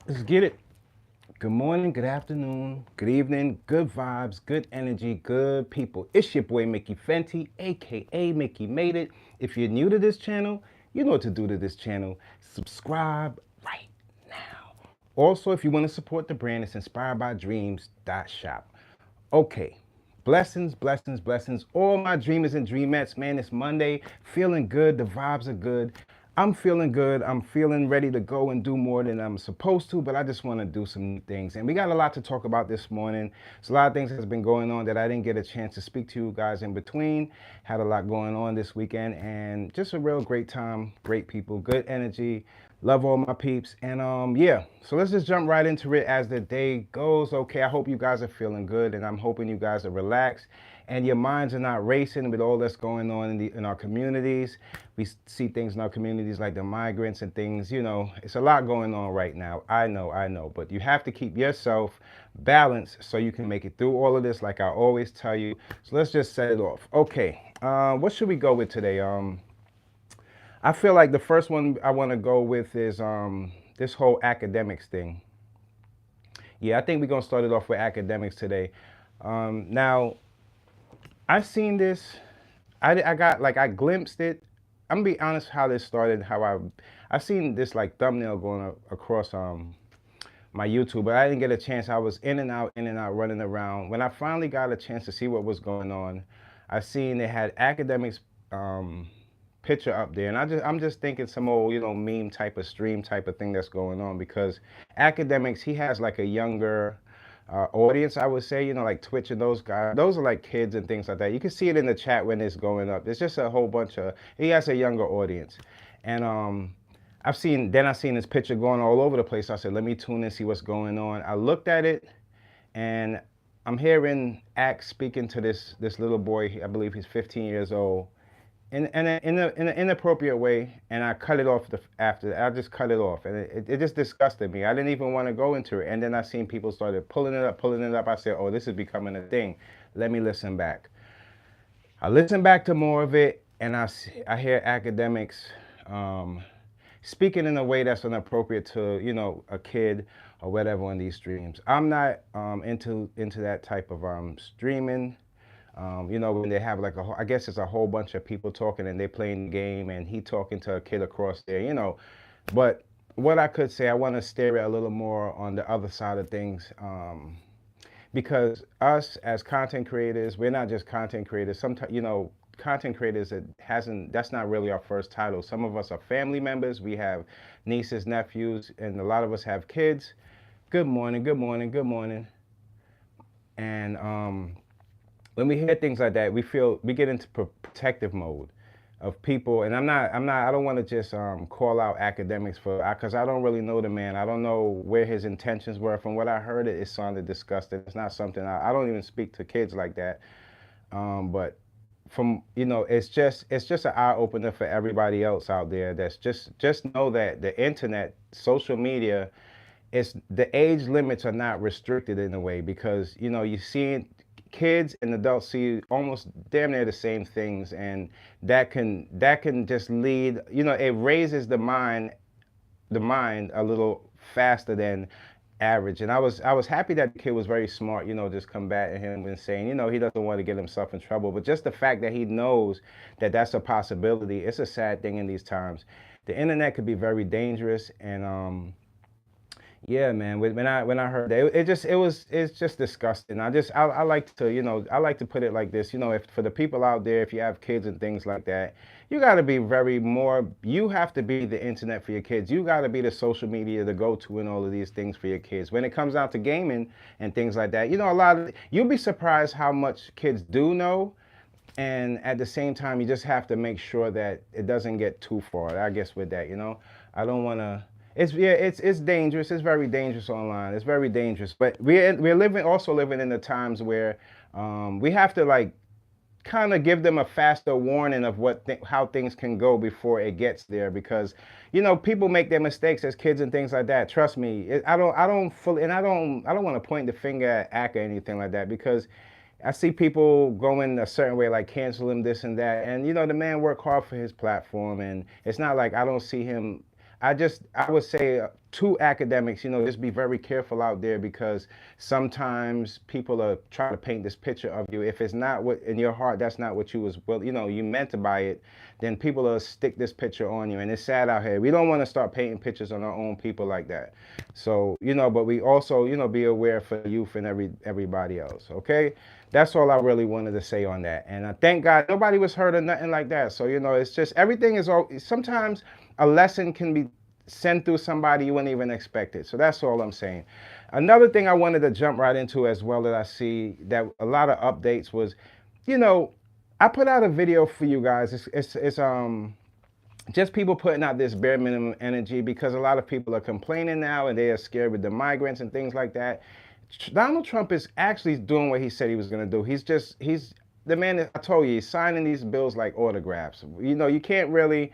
Let's get it. Good morning, good afternoon, good evening, good vibes, good energy, good people. It's your boy Mickey Fenty, aka Mickey Made It. If you're new to this channel, you know what to do to this channel. Subscribe right now. Also, if you want to support the brand, it's inspired by dreams.shop. Okay. Blessings, blessings, blessings. All my dreamers and dreamettes, man, it's Monday. Feeling good. The vibes are good. I'm feeling good. I'm feeling ready to go and do more than I'm supposed to, but I just want to do some new things. And we got a lot to talk about this morning. There's a lot of things that's been going on that I didn't get a chance to speak to you guys in between. Had a lot going on this weekend and just a real great time, great people, good energy. Love all my peeps. And yeah, so let's just jump right into it as the day goes. Okay, I hope you guys are feeling good and I'm hoping you guys are relaxed and your minds are not racing with all that's going on in our communities. We see things in our communities like the migrants and things, it's a lot going on right now. I know, but you have to keep yourself balanced so you can make it through all of this like I always tell you. So let's just set it off. Okay, what should we go with today? I feel like the first one I want to go with is this whole academics thing. Yeah, I think we're gonna start it off with academics today. Now, I've seen this. I got like I glimpsed it. I'm gonna be honest how this started. How I seen this like thumbnail going across my YouTube, but I didn't get a chance. I was in and out, running around. When I finally got a chance to see what was going on, I seen they had academics picture up there, and I'm just thinking some old meme type of stream type of thing that's going on because academics he has like a younger audience, I would say, like Twitch and those guys. Those are like kids and things like that. You can see it in the chat when it's going up. It's just a whole bunch of. He has a younger audience, and I seen this picture going all over the place. I said, let me tune in, see what's going on. I looked at it, and I'm hearing Axe speaking to this little boy. I believe he's 15 years old in an inappropriate way, and I cut it off after. I just cut it off, and it just disgusted me. I didn't even want to go into it, and then I seen people started pulling it up, pulling it up. I said, "Oh, this is becoming a thing. Let me listen back." I listen back to more of it, and I hear academics um, speaking in a way that's inappropriate to a kid or whatever on these streams. I'm not into that type of streaming. When they have like I guess it's a whole bunch of people talking and they playing the game and he talking to a kid across there. But what I could say, I want to steer it a little more on the other side of things. Because us as content creators, we're not just content creators. Sometimes, content creators, that's not really our first title. Some of us are family members. We have nieces, nephews, and a lot of us have kids. Good morning, good morning, good morning. And when we hear things like that, we get into protective mode of people. And I don't want to just call out academics because I don't really know the man. I don't know where his intentions were. From what I heard, it sounded disgusting. It's not something I don't even speak to kids like that. But from it's just an eye opener for everybody else out there. That's just know that the internet, social media, it's the age limits are not restricted in a way because you see kids and adults see almost damn near the same things, and that can just lead, it raises the mind a little faster than average. And I was happy that the kid was very smart, just combating him and saying, he doesn't want to get himself in trouble. But just the fact that he knows that that's a possibility, it's a sad thing in these times. The internet could be very dangerous, and yeah, man. When I heard that, it's just disgusting. I like to I like to put it like this. If for the people out there, if you have kids and things like that, you got to be very more. You have to be the internet for your kids. You got to be the social media to go to and all of these things for your kids. When it comes out to gaming and things like that, a lot of you'll be surprised how much kids do know. And at the same time, you just have to make sure that it doesn't get too far. I guess with that, I don't want to. It's dangerous. It's very dangerous online. It's very dangerous. But we're living in the times where we have to like kind of give them a faster warning of how things can go before it gets there, because people make their mistakes as kids and things like that. Trust me, I don't fully, and I don't want to point the finger at Ack or anything like that, because I see people going a certain way, like cancel him, this and that. And the man worked hard for his platform, and it's not like I don't see him. I would say to academics, just be very careful out there, because sometimes people are trying to paint this picture of you. If it's not what in your heart, that's not what you was, well, you meant to buy it, then people will stick this picture on you. And it's sad out here. We don't want to start painting pictures on our own people like that. So, but we also, be aware for the youth and everybody else. Okay. That's all I really wanted to say on that. And I thank God nobody was hurt or nothing like that. So, it's just everything is all, sometimes a lesson can be sent through somebody you wouldn't even expect it. So that's all I'm saying. Another thing I wanted to jump right into as well, that I see that a lot of updates was, you know, I put out a video for you guys. It's just people putting out this bare minimum energy, because a lot of people are complaining now and they are scared with the migrants and things like that. Donald Trump is actually doing what he said he was going to do. He's the man that I told you, he's signing these bills like autographs. You can't really,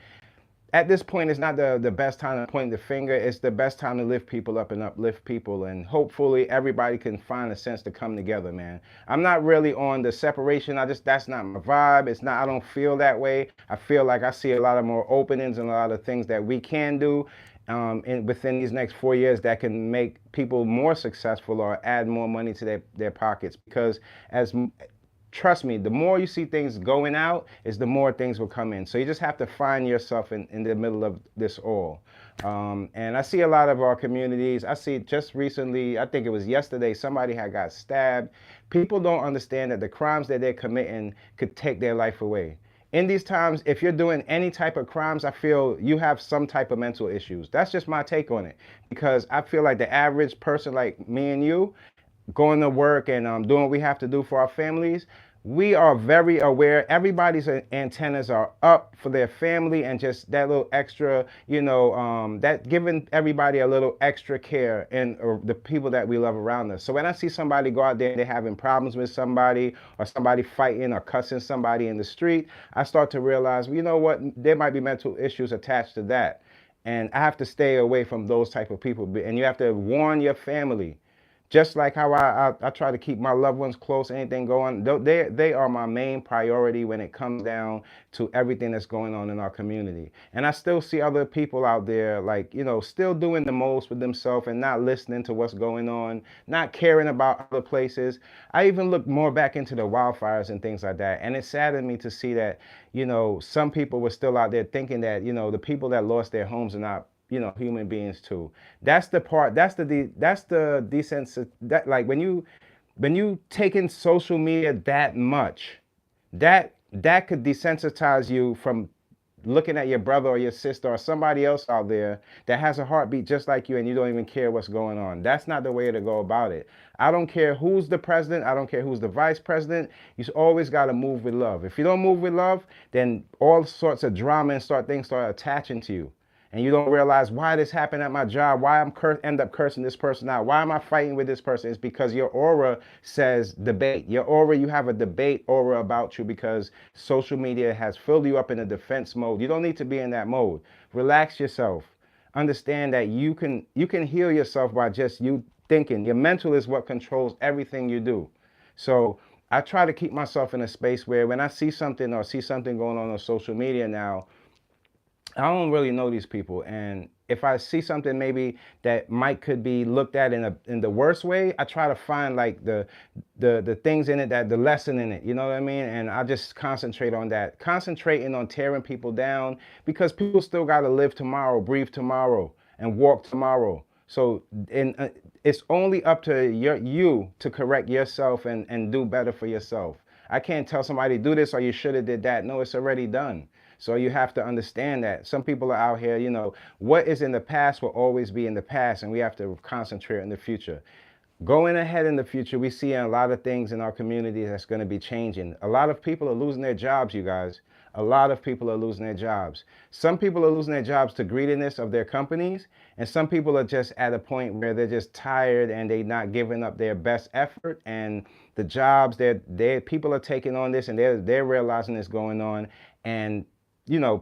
at this point, it's not the best time to point the finger. It's the best time to lift people up and uplift people. And hopefully everybody can find a sense to come together, man. I'm not really on the separation. That's not my vibe. I don't feel that way. I feel like I see a lot of more openings and a lot of things that we can do within these next 4 years that can make people more successful or add more money to their pockets. Because trust me, the more you see things going out, is the more things will come in. So you just have to find yourself in the middle of this all. And I see a lot of our communities. I see just recently, I think it was yesterday, somebody had got stabbed. People don't understand that the crimes that they're committing could take their life away. In these times, if you're doing any type of crimes, I feel you have some type of mental issues. That's just my take on it. Because I feel like the average person like me and you, going to work and doing what we have to do for our families, we are very aware. Everybody's antennas are up for their family, and just that little extra, that giving everybody a little extra care and the people that we love around us. So when I see somebody go out there and they're having problems with somebody, or somebody fighting or cussing somebody in the street, I start to realize, well, you know what, there might be mental issues attached to that. And I have to stay away from those type of people. And you have to warn your family. Just like how I try to keep my loved ones close, anything going, they are my main priority when it comes down to everything that's going on in our community. And I still see other people out there, like, still doing the most with themselves and not listening to what's going on, not caring about other places. I even look more back into the wildfires and things like that. And it saddened me to see that, some people were still out there thinking that, the people that lost their homes are not, human beings too. That's the part. That's the decent. That, like, when you take in social media that much, that could desensitize you from looking at your brother or your sister or somebody else out there that has a heartbeat just like you, and you don't even care what's going on. That's not the way to go about it. I don't care who's the president. I don't care who's the vice president. You always got to move with love. If you don't move with love, then all sorts of drama and things start attaching to you. And you don't realize why this happened at my job, why I'm end up cursing this person out, why am I fighting with this person? It's because your aura says debate. Your aura, you have a debate aura about you, because social media has filled you up in a defense mode. You don't need to be in that mode. Relax yourself. Understand that you can heal yourself by just you thinking. Your mental is what controls everything you do. So I try to keep myself in a space where when I see something going on social media now, I don't really know these people, and if I see something maybe that could be looked at in the worst way, I try to find like the things in it, that the lesson in it, you know what I mean? And I just concentrate on that, concentrating on tearing people down, because people still got to live tomorrow, breathe tomorrow, and walk tomorrow. So it's only up to you to correct yourself and do better for yourself. I can't tell somebody do this or you should have did that. No, it's already done. So you have to understand that some people are out here, what is in the past will always be in the past, and we have to concentrate on the future. Going ahead in the future, we see a lot of things in our community that's going to be changing. A lot of people are losing their jobs, you guys. A lot of people are losing their jobs. Some people are losing their jobs to greediness of their companies, and some people are just at a point where they're just tired and they're not giving up their best effort. And the jobs that people are taking on this, and they're realizing this going on, and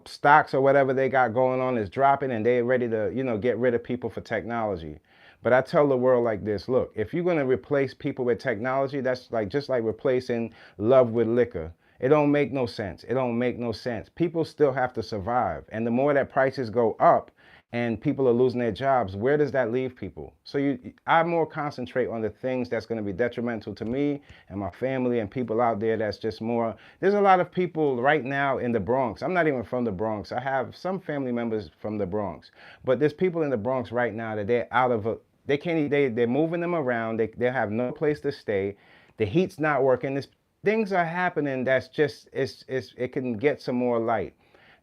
stocks or whatever they got going on is dropping, and they're ready to, get rid of people for technology. But I tell the world like this, look, if you're going to replace people with technology, that's just like replacing love with liquor. It don't make no sense. It don't make no sense. People still have to survive. And the more that prices go up, and people are losing their jobs, where does that leave people? So I more concentrate on the things that's going to be detrimental to me and my family and people out there that's just more. There's a lot of people right now in the Bronx. I'm not even from the Bronx. I have some family members from the Bronx, but there's people in the Bronx right now that they're out of a, they can't, they're moving them around. They have no place to stay. The heat's not working. Things are happening that's just, it can get some more light.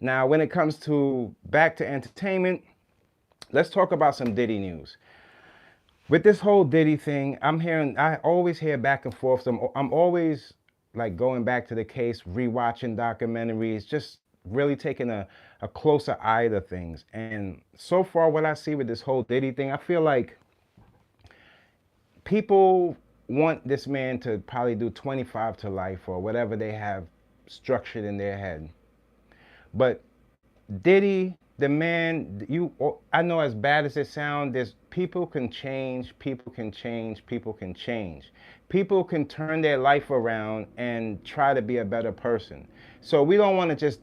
Now, when it comes to back to entertainment, let's talk about some Diddy news. With this whole Diddy thing, I always hear back and forth. I'm always like going back to the case, rewatching documentaries, just really taking a closer eye to things. And so far, what I see with this whole Diddy thing, I feel like people want this man to probably do 25 to life or whatever they have structured in their head. But Diddy, the man, I know as bad as it sounds, there's people can change, people can change, people can change. People can turn their life around and try to be a better person. So we don't want to just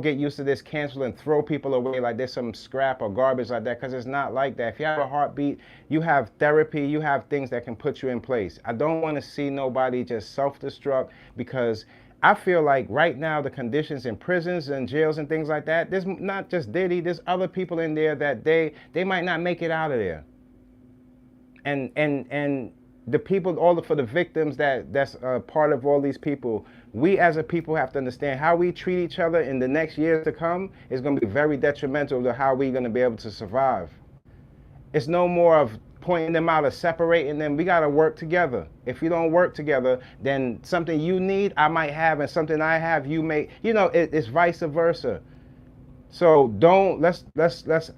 get used to this, cancel and throw people away like there's some scrap or garbage like that, because it's not like that. If you have a heartbeat, you have therapy, you have things that can put you in place. I don't want to see nobody just self-destruct, because I feel like right now the conditions in prisons and jails and things like that, there's not just Diddy, there's other people in there that they might not make it out of there. And the people, for the victims that's part of all these people, we as a people have to understand how we treat each other in the next years to come is going to be very detrimental to how we're going to be able to survive. It's no more of pointing them out or separating them. We got to work together. If you don't work together, then something you need, I might have, and something I have, you may, it's vice versa. So let's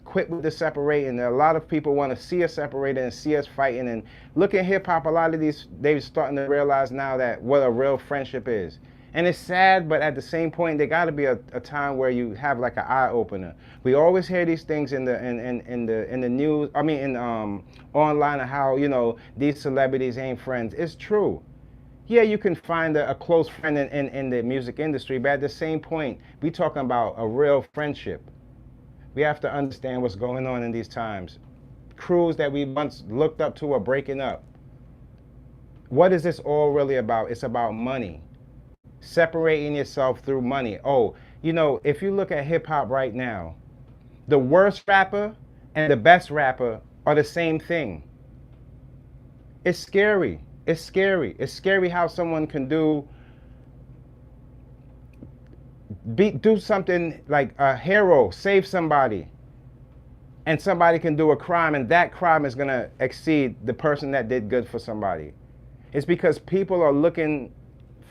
quit with the separating. A lot of people want to see us separated and see us fighting. And look at hip hop, a lot of these, they're starting to realize now that what a real friendship is. And it's sad, but at the same point, there got to be a time where you have like an eye opener. We always hear these things in the news. I mean, in online, of how these celebrities ain't friends. It's true. Yeah, you can find a close friend in the music industry, but at the same point, we talking about a real friendship. We have to understand what's going on in these times. Crews that we once looked up to are breaking up. What is this all really about? It's about money. Separating yourself through money. Oh, if you look at hip hop right now, the worst rapper and the best rapper are the same thing. It's scary. It's scary. It's scary how someone can do something like a hero, save somebody, and somebody can do a crime, and that crime is going to exceed the person that did good for somebody. It's because people are looking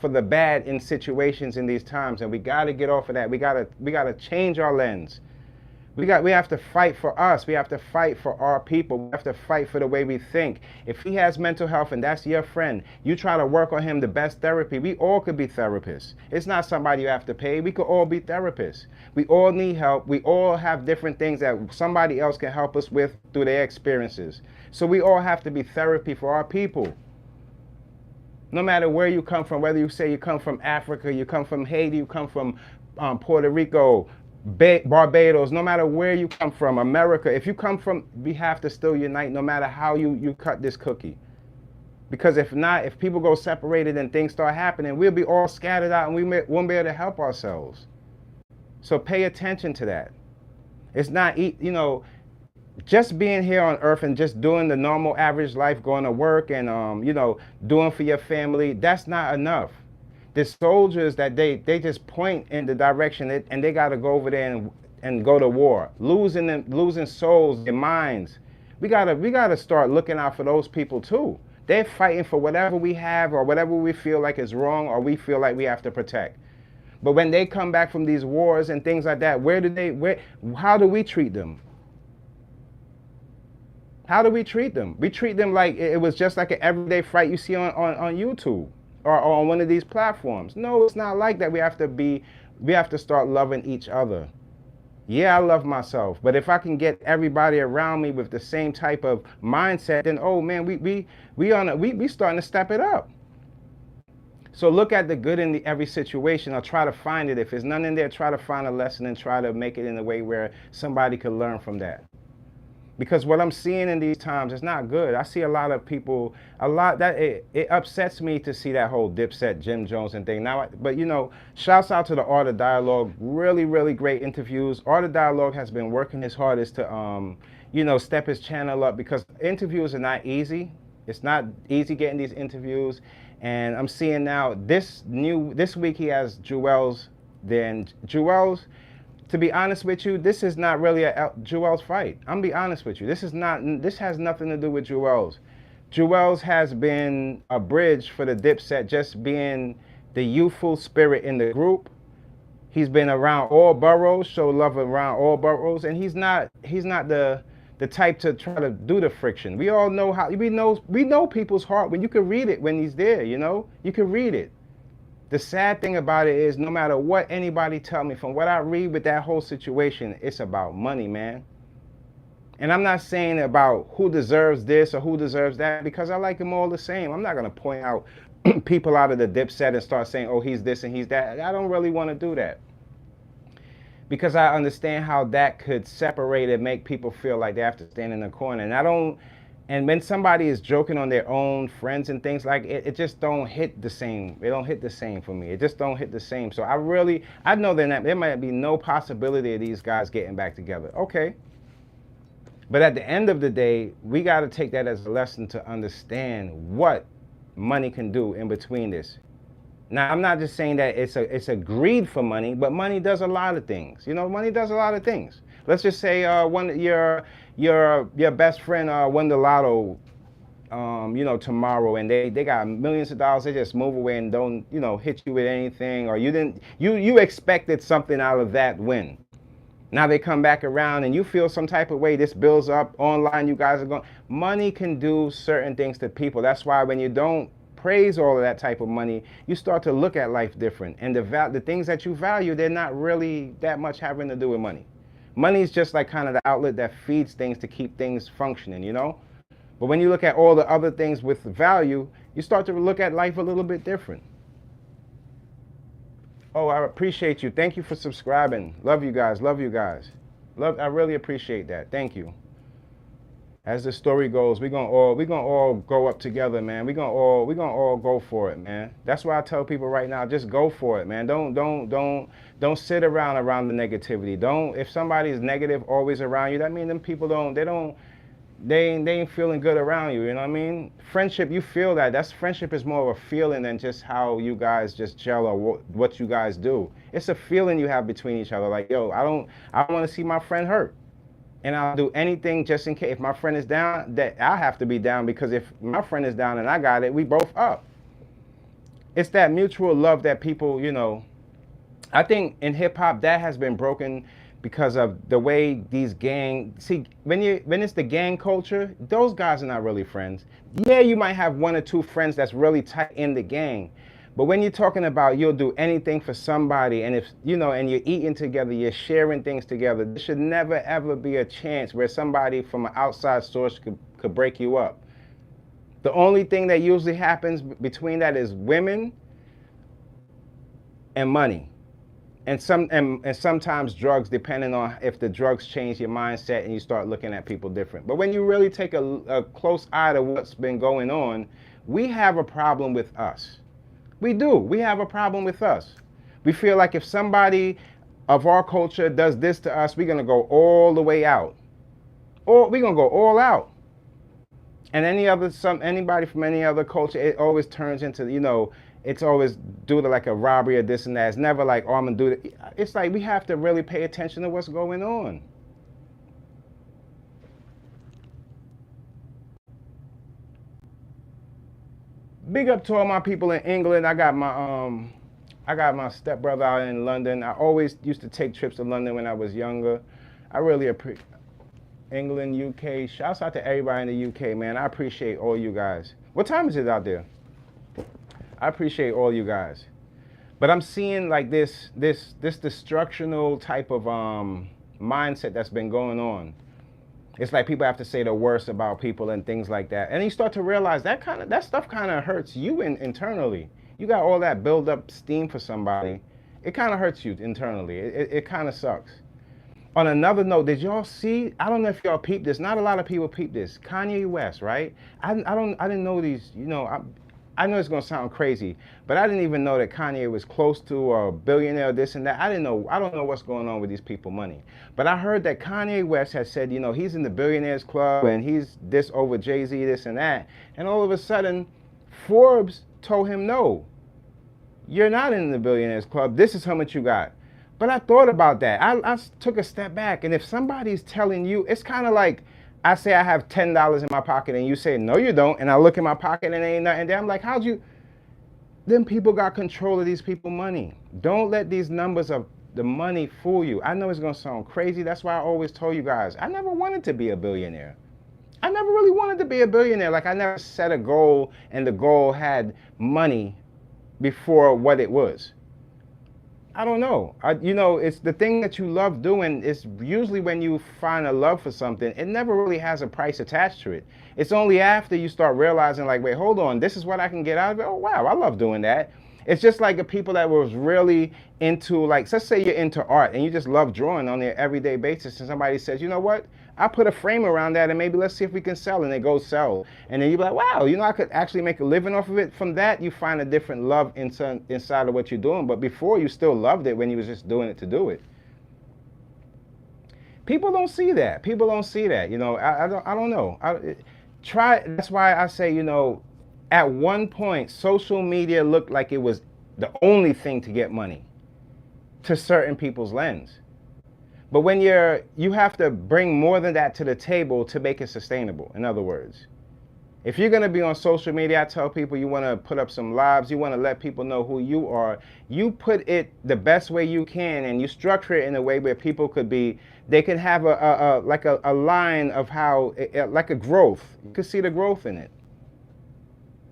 for the bad in situations in these times, and we got to get off of that. We got to change our lens. We have to fight for us. We have to fight for our people. We have to fight for the way we think. If he has mental health and that's your friend, you try to work on him the best therapy. We all could be therapists. It's not somebody you have to pay. We could all be therapists. We all need help. We all have different things that somebody else can help us with through their experiences. So we all have to be therapy for our people. No matter where you come from, whether you say you come from Africa, you come from Haiti, you come from Puerto Rico, Barbados, no matter where you come from, America, if you come from, we have to still unite no matter how you cut this cookie. Because if not, if people go separated and things start happening, we'll be all scattered out and we won't be able to help ourselves. So pay attention to that. It's not, just being here on earth and just doing the normal average life, going to work and, doing for your family, that's not enough. The soldiers that they just point in the direction and they got to go over there and go to war, losing souls, their minds. We gotta start looking out for those people too. They're fighting for whatever we have or whatever we feel like is wrong or we feel like we have to protect. But when they come back from these wars and things like that, how do we treat them? How do we treat them? We treat them like it was just like an everyday fight you see on YouTube. Or on one of these platforms. No, it's not like that. We have to start loving each other. Yeah, I love myself, but if I can get everybody around me with the same type of mindset, then oh man, we starting to step it up. So look at the good in every situation, or try to find it. If there's none in there, try to find a lesson and try to make it in a way where somebody could learn from that. Because what I'm seeing in these times is not good. I see a lot of people, a lot that it upsets me to see that whole Dipset, Jim Jones and thing. Now, but shouts out to the Art of Dialogue. Really, really great interviews. Art of Dialogue has been working his hardest to, step his channel up, because interviews are not easy. It's not easy getting these interviews. And I'm seeing now this week he has Jewel's. Then Jewel's, to be honest with you, this is not really a Jewel's fight. I'm gonna be honest with you. This has nothing to do with Jewel's. Jewel's has been a bridge for the Dipset, just being the youthful spirit in the group. He's been around all boroughs, show love around all boroughs, and he's not the type to try to do the friction. We all know how we know people's heart when you can read it when he's there, You can read it. The sad thing about it is, no matter what anybody tell me, from what I read with that whole situation, it's about money, man. And I'm not saying about who deserves this or who deserves that, because I like them all the same. I'm not going to point out people out of the Dipset and start saying, oh, he's this and he's that. I don't really want to do that, because I understand how that could separate and make people feel like they have to stand in the corner. And when somebody is joking on their own friends and things like it, it just don't hit the same. It don't hit the same for me. It just don't hit the same. So I know there might be no possibility of these guys getting back together. Okay. But at the end of the day, we got to take that as a lesson to understand what money can do in between this. Now, I'm not just saying that it's a greed for money, but money does a lot of things. Money does a lot of things. Let's just say your best friend won the lotto, tomorrow, and they got millions of dollars. They just move away and don't, hit you with anything, or you expected something out of that win. Now they come back around and you feel some type of way. This builds up online. You guys are going. Money can do certain things to people. That's why when you don't praise all of that type of money, you start to look at life different. And the things that you value, they're not really that much having to do with money. Money is just like kind of the outlet that feeds things to keep things functioning, But when you look at all the other things with value, you start to look at life a little bit different. Oh, I appreciate you. Thank you for subscribing. Love you guys. Love you guys. I really appreciate that. Thank you. As the story goes, we're gonna all go up together, man. We're gonna all go for it, man. That's why I tell people right now, just go for it, man. Don't sit around the negativity. If somebody's negative always around you, that means them people they ain't feeling good around you, you know what I mean? Friendship, you feel that. Friendship is more of a feeling than just how you guys just gel or what you guys do. It's a feeling you have between each other. Like, yo, I want to see my friend hurt. And I'll do anything just in case. If my friend is down, that I have to be down, because if my friend is down and I got it, we both up. It's that mutual love that people, I think in hip hop that has been broken because of the way these when it's the gang culture, those guys are not really friends. Yeah, you might have one or two friends that's really tight in the gang. But when you're talking about you'll do anything for somebody, and and you're eating together, you're sharing things together, there should never ever be a chance where somebody from an outside source could break you up. The only thing that usually happens between that is women and money. And sometimes drugs, depending on if the drugs change your mindset and you start looking at people different. But when you really take a close eye to what's been going on, we have a problem with us. We do. We have a problem with us. We feel like if somebody of our culture does this to us, we're going to go all the way out. Or we're going to go all out. And anybody from any other culture, it always turns into, it's always due to like a robbery or this and that. It's never like, oh, I'm going to do it. It's like we have to really pay attention to what's going on. Big up to all my people in England. I got my stepbrother out in London. I always used to take trips to London when I was younger. I really appreciate England, UK. Shouts out to everybody in the UK, man. I appreciate all you guys. What time is it out there? I appreciate all you guys. But I'm seeing like this destructional type of mindset that's been going on. It's like people have to say the worst about people and things like that. And you start to realize that stuff kind of hurts you internally. you got all that build up steam for somebody, it kind of hurts you internally. It kind of sucks. On another note, did y'all see? I don't know if y'all peeped this. Not a lot of people peeped this. Kanye West, right? I didn't know these. I know it's gonna sound crazy, but I didn't even know that Kanye was close to a billionaire, this and that. I didn't know. I don't know what's going on with these people' money. But I heard that Kanye West has said, he's in the billionaires club and he's this over Jay-Z, this and that. And all of a sudden, Forbes told him, no, you're not in the billionaires club. This is how much you got. But I thought about that. I took a step back. And if somebody's telling you, it's kind of like I say I have $10 in my pocket and you say, no, you don't. And I look in my pocket and ain't nothing there. I'm like, how'd you? Then people got control of these people's money. Don't let these numbers of the money fool you. I know it's going to sound crazy. That's why I always told you guys, I never wanted to be a billionaire. I never really wanted to be a billionaire. Like I never set a goal and the goal had money before what it was. I don't know. It's the thing that you love doing. Is usually when you find a love for something, it never really has a price attached to it. It's only after you start realizing, like, wait, hold on, this is what I can get out of it. Oh, wow, I love doing that. It's just like the people that was really into, like, let's say you're into art and you just love drawing on an everyday basis, and somebody says, you know what? I put a frame around that and maybe let's see if we can sell, and they go sell. And then you're like, wow, I could actually make a living off of it. From that, you find a different love inside of what you're doing. But before, you still loved it when you was just doing it to do it. People don't see that. People don't see that. I don't know. That's why I say, at one point, social media looked like it was the only thing to get money to certain people's lens. But when you have to bring more than that to the table to make it sustainable. In other words, if you're going to be on social media, I tell people you want to put up some lives, you want to let people know who you are. You put it the best way you can, and you structure it in a way where people they can have a line of how, like a growth. You can see the growth in it.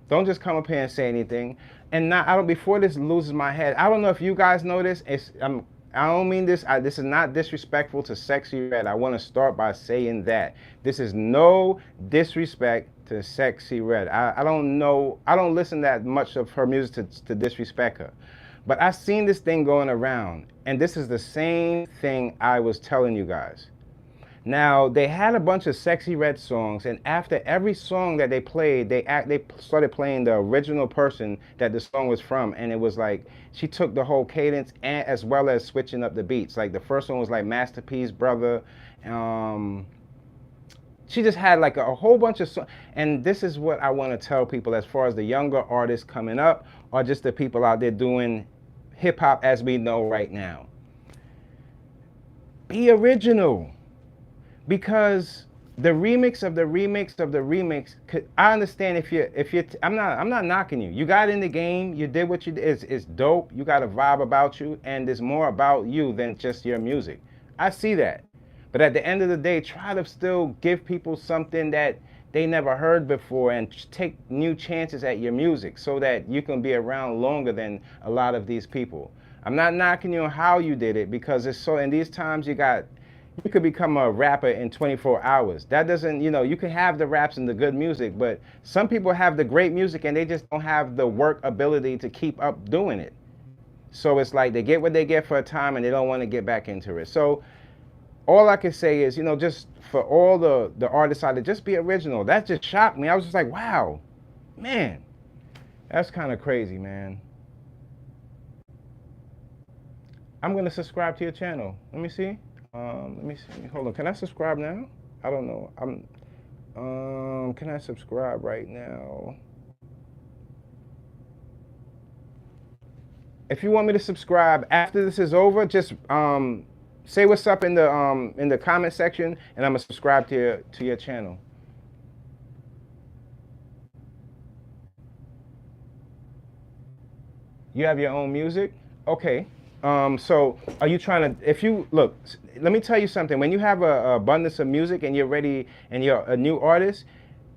Don't just come up here and say anything. And before this loses my head, I don't know if you guys know this. I don't mean this. This is not disrespectful to Sexy Red. I want to start by saying that. This is no disrespect to Sexy Red. I don't know. I don't listen that much of her music to disrespect her. But I've seen this thing going around. And this is the same thing I was telling you guys. Now, they had a bunch of Sexy Red songs, and after every song that they played, they started playing the original person that the song was from, and it was like, she took the whole cadence as well as switching up the beats. Like, the first one was like Masterpiece, Brother. She just had like a whole bunch of songs, and this is what I want to tell people as far as the younger artists coming up, or just the people out there doing hip-hop as we know right now. Be original. Because the remix of the remix of the remix, I understand if you're, I'm not knocking you. You got in the game, you did what you did. It's dope. You got a vibe about you, and there's more about you than just your music. I see that. But at the end of the day, try to still give people something that they never heard before, and take new chances at your music so that you can be around longer than a lot of these people. I'm not knocking you on how you did it, because it's so, in these times you could become a rapper in 24 hours. That doesn't, you can have the raps and the good music, but some people have the great music and they just don't have the work ability to keep up doing it. So it's like they get what they get for a time and they don't want to get back into it. So all I can say is, just for all the artists out there, just be original. That just shocked me. I was just like, wow, man, that's kind of crazy, man. I'm going to subscribe to your channel. Let me see. Let me see. Hold on. Can I subscribe now? I don't know. Can I subscribe right now? If you want me to subscribe after this is over, just say what's up in the comment section, and I'm gonna subscribe to your channel. You have your own music? Okay. So are you trying to, if you, look, let me tell you something. When you have a abundance of music and you're ready and you're a new artist,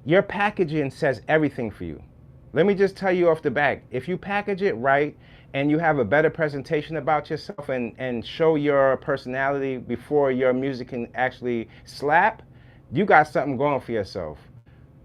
your packaging says everything for you. Let me just tell you off the back, if you package it right and you have a better presentation about yourself and show your personality before your music can actually slap, you got something going for yourself.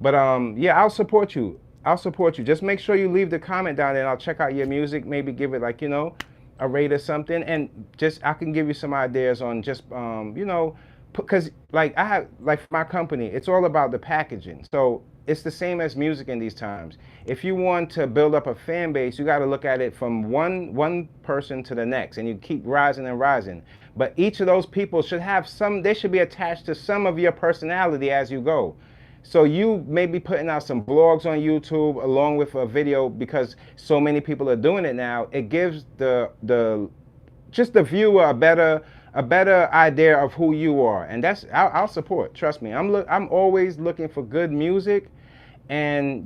But yeah, I'll support you. I'll support you. Just make sure you leave the comment down there and I'll check out your music. Maybe give it like, a rate or something. And just, I can give you some ideas on just, because like I have, like my company, it's all about the packaging. So it's the same as music in these times. If you want to build up a fan base, you got to look at it from one person to the next, and you keep rising and rising. But each of those people should have some. They should be attached to some of your personality as you go. So you may be putting out some blogs on YouTube along with a video because so many people are doing it now. It gives the just the viewer a better idea of who you are, and that's I'll support. Trust me, I'm always looking for good music, and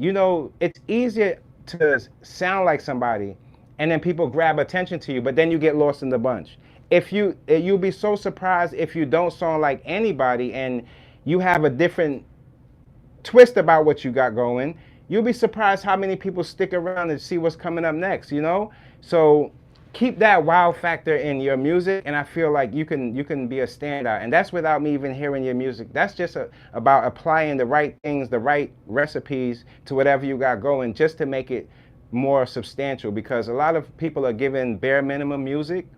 it's easier to sound like somebody, and then people grab attention to you, but then you get lost in the bunch. If you'll be so surprised if you don't sound like anybody and you have a different twist about what you got going. You'll be surprised how many people stick around and see what's coming up next. So keep that wow factor in your music, and I feel like you can be a standout. And that's without me even hearing your music. That's just about applying the right things, the right recipes to whatever you got going, just to make it more substantial. Because a lot of people are giving bare minimum music,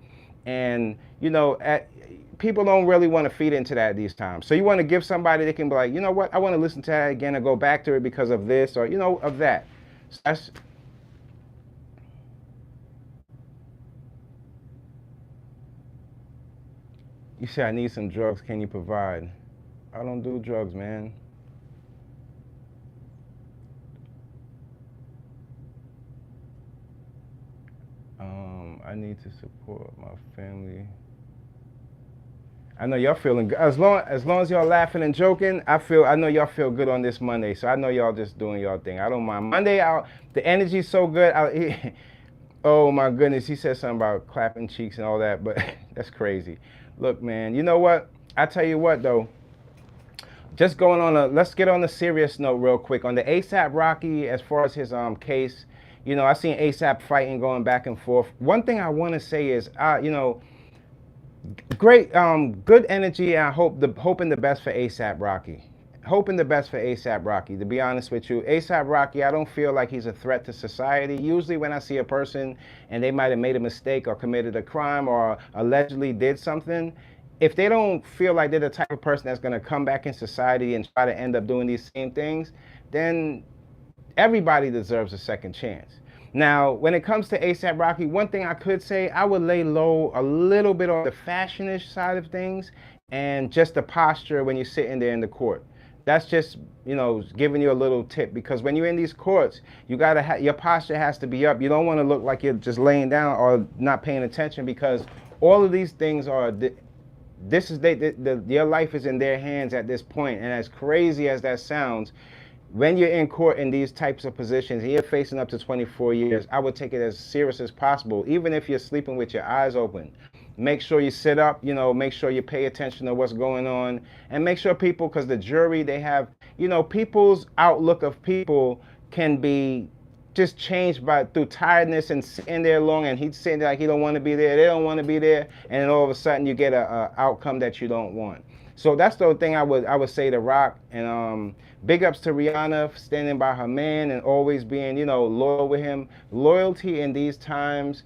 and people don't really want to feed into that these times. So you want to give somebody that can be like, you know what, I want to listen to that again and go back to it because of this, or of that. So that's. You say I need some drugs. Can you provide? I don't do drugs, man. I need to support my family. I know y'all feeling good. As long as y'all laughing and joking, I know y'all feel good on this Monday. So I know y'all just doing y'all thing. I don't mind. Monday out, the energy's so good. Oh my goodness, he said something about clapping cheeks and all that, but that's crazy. Look, man, you know what? I tell you what though. Just going on let's get on a serious note real quick on the ASAP Rocky as far as his case. I seen ASAP fighting going back and forth. One thing I want to say is, great, good energy. And I hoping the best for ASAP Rocky. Hoping the best for ASAP Rocky. To be honest with you, ASAP Rocky, I don't feel like he's a threat to society. Usually, when I see a person and they might have made a mistake or committed a crime or allegedly did something, if they don't feel like they're the type of person that's going to come back in society and try to end up doing these same things, then everybody deserves a second chance. Now, when it comes to ASAP Rocky, one thing I could say, I would lay low a little bit on the fashionish side of things and just the posture when you're sitting there in the court. That's just, giving you a little tip, because when you're in these courts, you gotta your posture has to be up. You don't want to look like you're just laying down or not paying attention, because all of these things are. This is your life is in their hands at this point, and as crazy as that sounds, when you're in court in these types of positions and you're facing up to 24 years, I would take it as serious as possible, even if you're sleeping with your eyes open. Make sure you sit up, make sure you pay attention to what's going on, and make sure people, because the jury, they have, people's outlook of people can be just changed through tiredness and sitting there long, and he's sitting there like he don't want to be there, they don't want to be there, and then all of a sudden you get a outcome that you don't want. So that's the thing I would say to Rock. And big ups to Rihanna for standing by her man and always being, loyal with him. Loyalty in these times,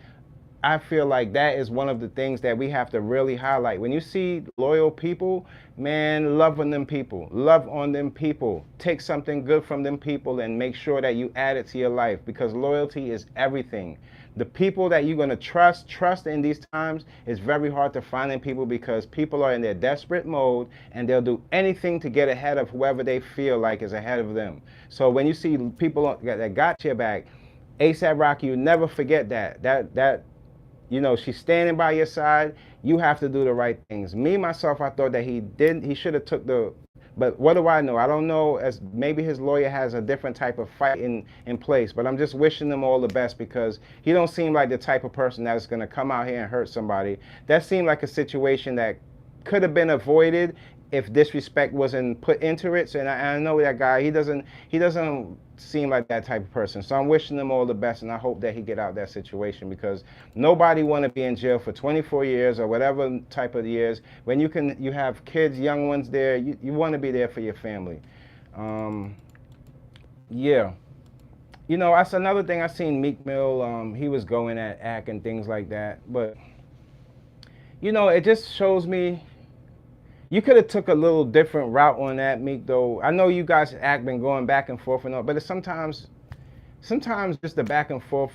I feel like that is one of the things that we have to really highlight. When you see loyal people, man, love on them people. Love on them people. Take something good from them people and make sure that you add it to your life, because loyalty is everything. The people that you're going to trust in these times is very hard to find in people, because people are in their desperate mode and they'll do anything to get ahead of whoever they feel like is ahead of them. So when you see people that got your back, ASAP Rocky, you never forget that she's standing by your side. You have to do the right things. Me, myself, I thought that he should have took but what do I know? I don't know, as maybe his lawyer has a different type of fight in place, but I'm just wishing them all the best, because he don't seem like the type of person that's going to come out here and hurt somebody. That seemed like a situation that could have been avoided if disrespect wasn't put into it. So, and I know that guy, he doesn't seem like that type of person. So I'm wishing him all the best, and I hope that he get out that situation, because nobody want to be in jail for 24 years or whatever type of years. When you have kids, young ones there, you want to be there for your family. Yeah. That's another thing I seen Meek Mill. He was going at Ack and things like that, but it just shows me you could have took a little different route on that, Meek. Though I know you guys Ack been going back and forth and all, but sometimes just the back and forth,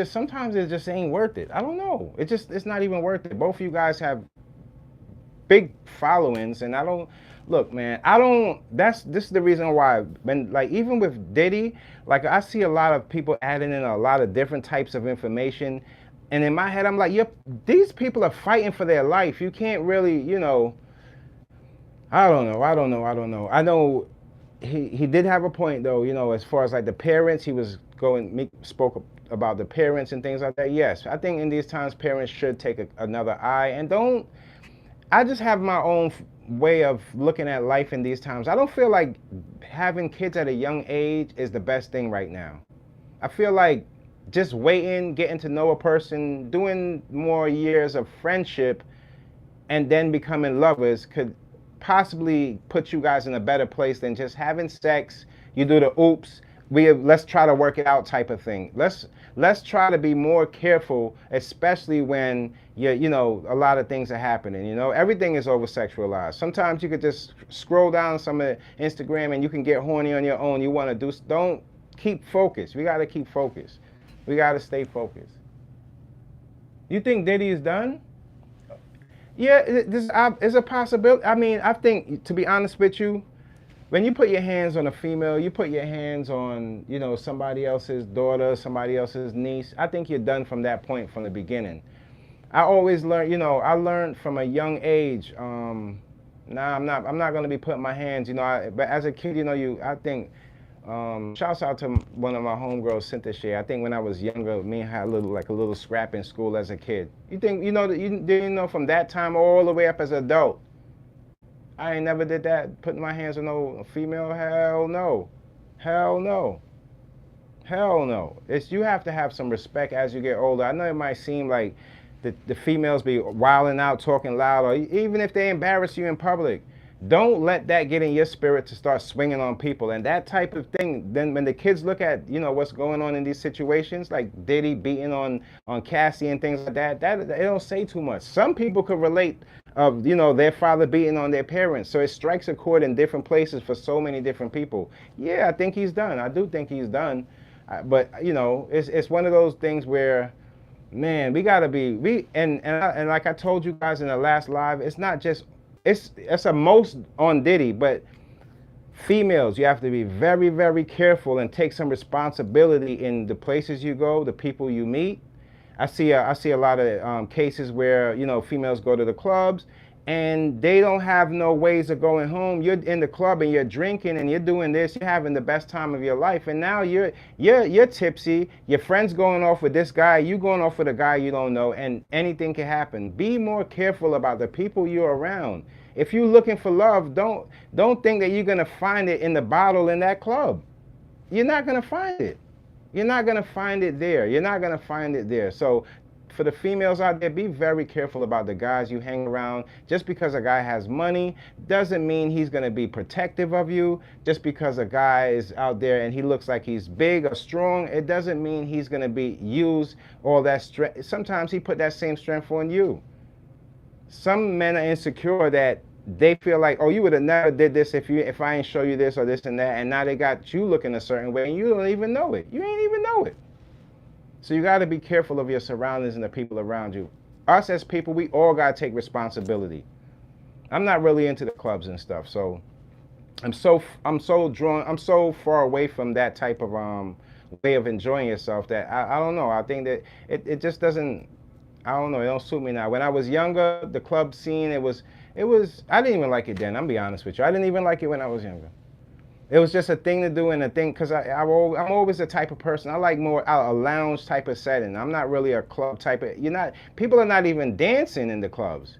sometimes it just ain't worth it. I don't know. It's not even worth it. Both of you guys have big followings, and I don't look, man. This is the reason why. When like even with Diddy, like I see a lot of people adding in a lot of different types of information, and in my head I'm like, these people are fighting for their life. You can't really, I don't know. I know he did have a point though, as far as like the parents, Meek spoke about the parents and things like that. Yes, I think in these times parents should take another eye and don't. I just have my own way of looking at life in these times. I don't feel like having kids at a young age is the best thing right now. I feel like just waiting, getting to know a person, doing more years of friendship, and then becoming lovers could possibly put you guys in a better place than just having sex. You do the oops, let's try to work it out type of thing. Let's try to be more careful, especially when a lot of things are happening. Everything is over sexualized. Sometimes you could just scroll down some of Instagram and you can get horny on your own. You want to don't keep focused. We got to keep focused. We got to stay focused. You think Diddy is done? Yeah, this is a possibility. I mean, I think, to be honest with you, when you put your hands on a female, you put your hands on, somebody else's daughter, somebody else's niece. I think you're done from that point from the beginning. I always learned, I learned from a young age. I'm not going to be putting my hands, but as a kid, I think, shouts out to one of my homegirls, Cynthia. I think when I was younger, me and her had a little scrap in school as a kid. You think, you didn't know from that time all the way up as an adult. I ain't never did that, putting my hands on no female. Hell no. Hell no. Hell no. You have to have some respect as you get older. I know it might seem like the females be wilding out, talking loud, or even if they embarrass you in public. Don't let that get in your spirit to start swinging on people. And that type of thing, then when the kids look at, what's going on in these situations, like Diddy beating on Cassie and things like that it don't say too much. Some people could relate of, their father beating on their parents. So it strikes a chord in different places for so many different people. Yeah, I think he's done. I do think he's done. But, it's one of those things where, man, we got to be, and like I told you guys in the last live, it's not just, it's a most on Diddy, but females, you have to be very, very careful and take some responsibility in the places you go, the people you meet. I see a lot of cases where, females go to the clubs and they don't have no ways of going home. You're in the club and you're drinking and you're doing this, you're having the best time of your life, and now you're tipsy, your friend's going off with this guy, you going off with a guy you don't know, and anything can happen. Be more careful about the people you're around. If you're looking for love, don't think that you're gonna find it in the bottle in that club. You're not gonna find it. You're not gonna find it there. You're not gonna find it there. So for the females out there, be very careful about the guys you hang around. Just because a guy has money doesn't mean he's going to be protective of you. Just because a guy is out there and he looks like he's big or strong, it doesn't mean he's going to be used all that strength. Sometimes he put that same strength on you. Some men are insecure that they feel like, oh, you would have never did this if I ain't show you this or this and that, and now they got you looking a certain way and you don't even know it. You ain't even know it. So you got to be careful of your surroundings and the people around you. Us as people, we all got to take responsibility. I'm not really into the clubs and stuff, so I'm so far away from that type of way of enjoying yourself that I don't know. I think that it just doesn't. I don't know. It don't suit me now. When I was younger, the club scene, it was. I didn't even like it then. I'm be honest with you. I didn't even like it when I was younger. It was just a thing to do and a thing, because I'm always the type of person, I like more a lounge type of setting. I'm not really a club type of, people are not even dancing in the clubs.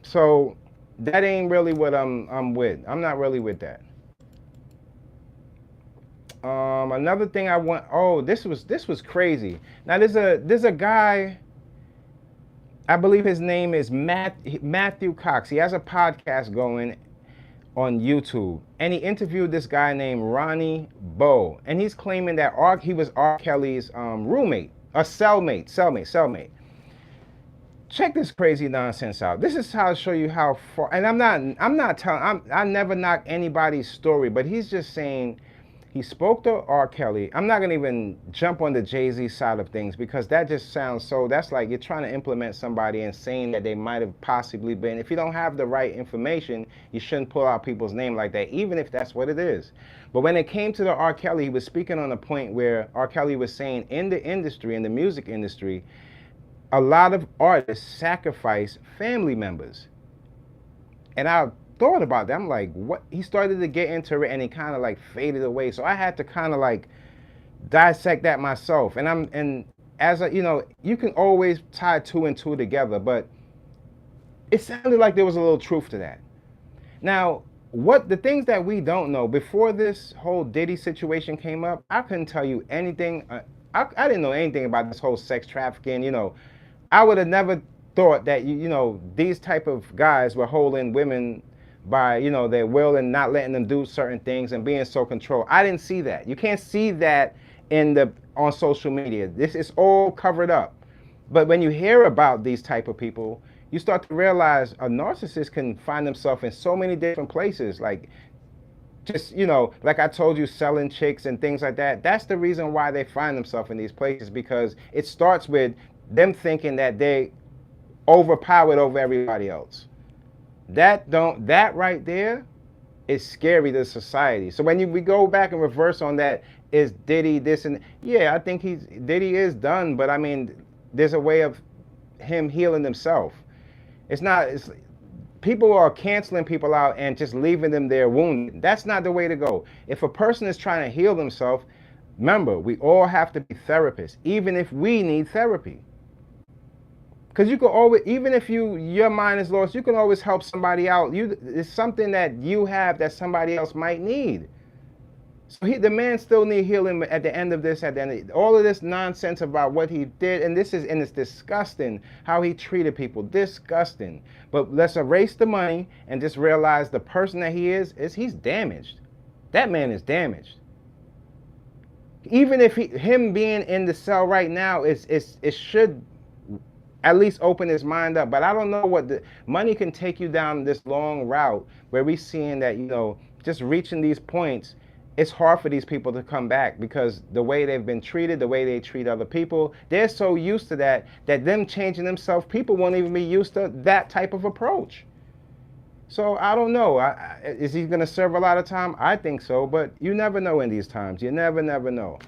So that ain't really what I'm with. I'm not really with that. Another thing I want, this was crazy. Now there's a guy, I believe his name is Matthew Cox. He has a podcast going on YouTube, and he interviewed this guy named Ronnie Bow, and he's claiming that he was R. Kelly's roommate, a cellmate. Check this crazy nonsense out. This is how I show you how far. And I never knock anybody's story, but he's just saying he spoke to R. Kelly. I'm not gonna even jump on the Jay-Z side of things because that just sounds so. That's like you're trying to implement somebody and saying that they might have possibly been. If you don't have the right information, you shouldn't pull out people's name like that, even if that's what it is. But when it came to the R. Kelly, he was speaking on a point where R. Kelly was saying in the industry, in the music industry, a lot of artists sacrifice family members. And I thought about that. I'm like, what? He started to get into it and he kind of like faded away. So I had to kind of like dissect that myself. And as a, you can always tie two and two together, but it sounded like there was a little truth to that. Now, what the things that we don't know, before this whole Diddy situation came up, I couldn't tell you anything. I didn't know anything about this whole sex trafficking, I would have never thought that these type of guys were holding women by their will and not letting them do certain things and being so controlled. I didn't see that. You can't see that on social media. This is all covered up. But when you hear about these type of people, you start to realize a narcissist can find themselves in so many different places, like just like I told you, selling chicks and things like that. That's the reason why they find themselves in these places, because it starts with them thinking that they overpowered over everybody else. That right there is scary to society. So when we go back and reverse on that, is Diddy this and yeah, I think Diddy is done, but I mean, there's a way of him healing himself. It's people are canceling people out and just leaving them there wounded. That's not the way to go. If a person is trying to heal themselves, remember, we all have to be therapists, even if we need therapy. Because you can always, even if your mind is lost, you can always help somebody out. It's something that you have that somebody else might need. So the man still need healing at the end of this. All of this nonsense about what he did, and it's disgusting how he treated people. Disgusting. But let's erase the money and just realize the person that he's damaged. That man is damaged. Even if him being in the cell right now it should at least open his mind up. But I don't know what the money can take you down this long route where we're seeing that, just reaching these points, it's hard for these people to come back because the way they've been treated, the way they treat other people, they're so used to that them changing themselves, people won't even be used to that type of approach. So I don't know. Is he going to serve a lot of time? I think so, but you never know in these times. You never know.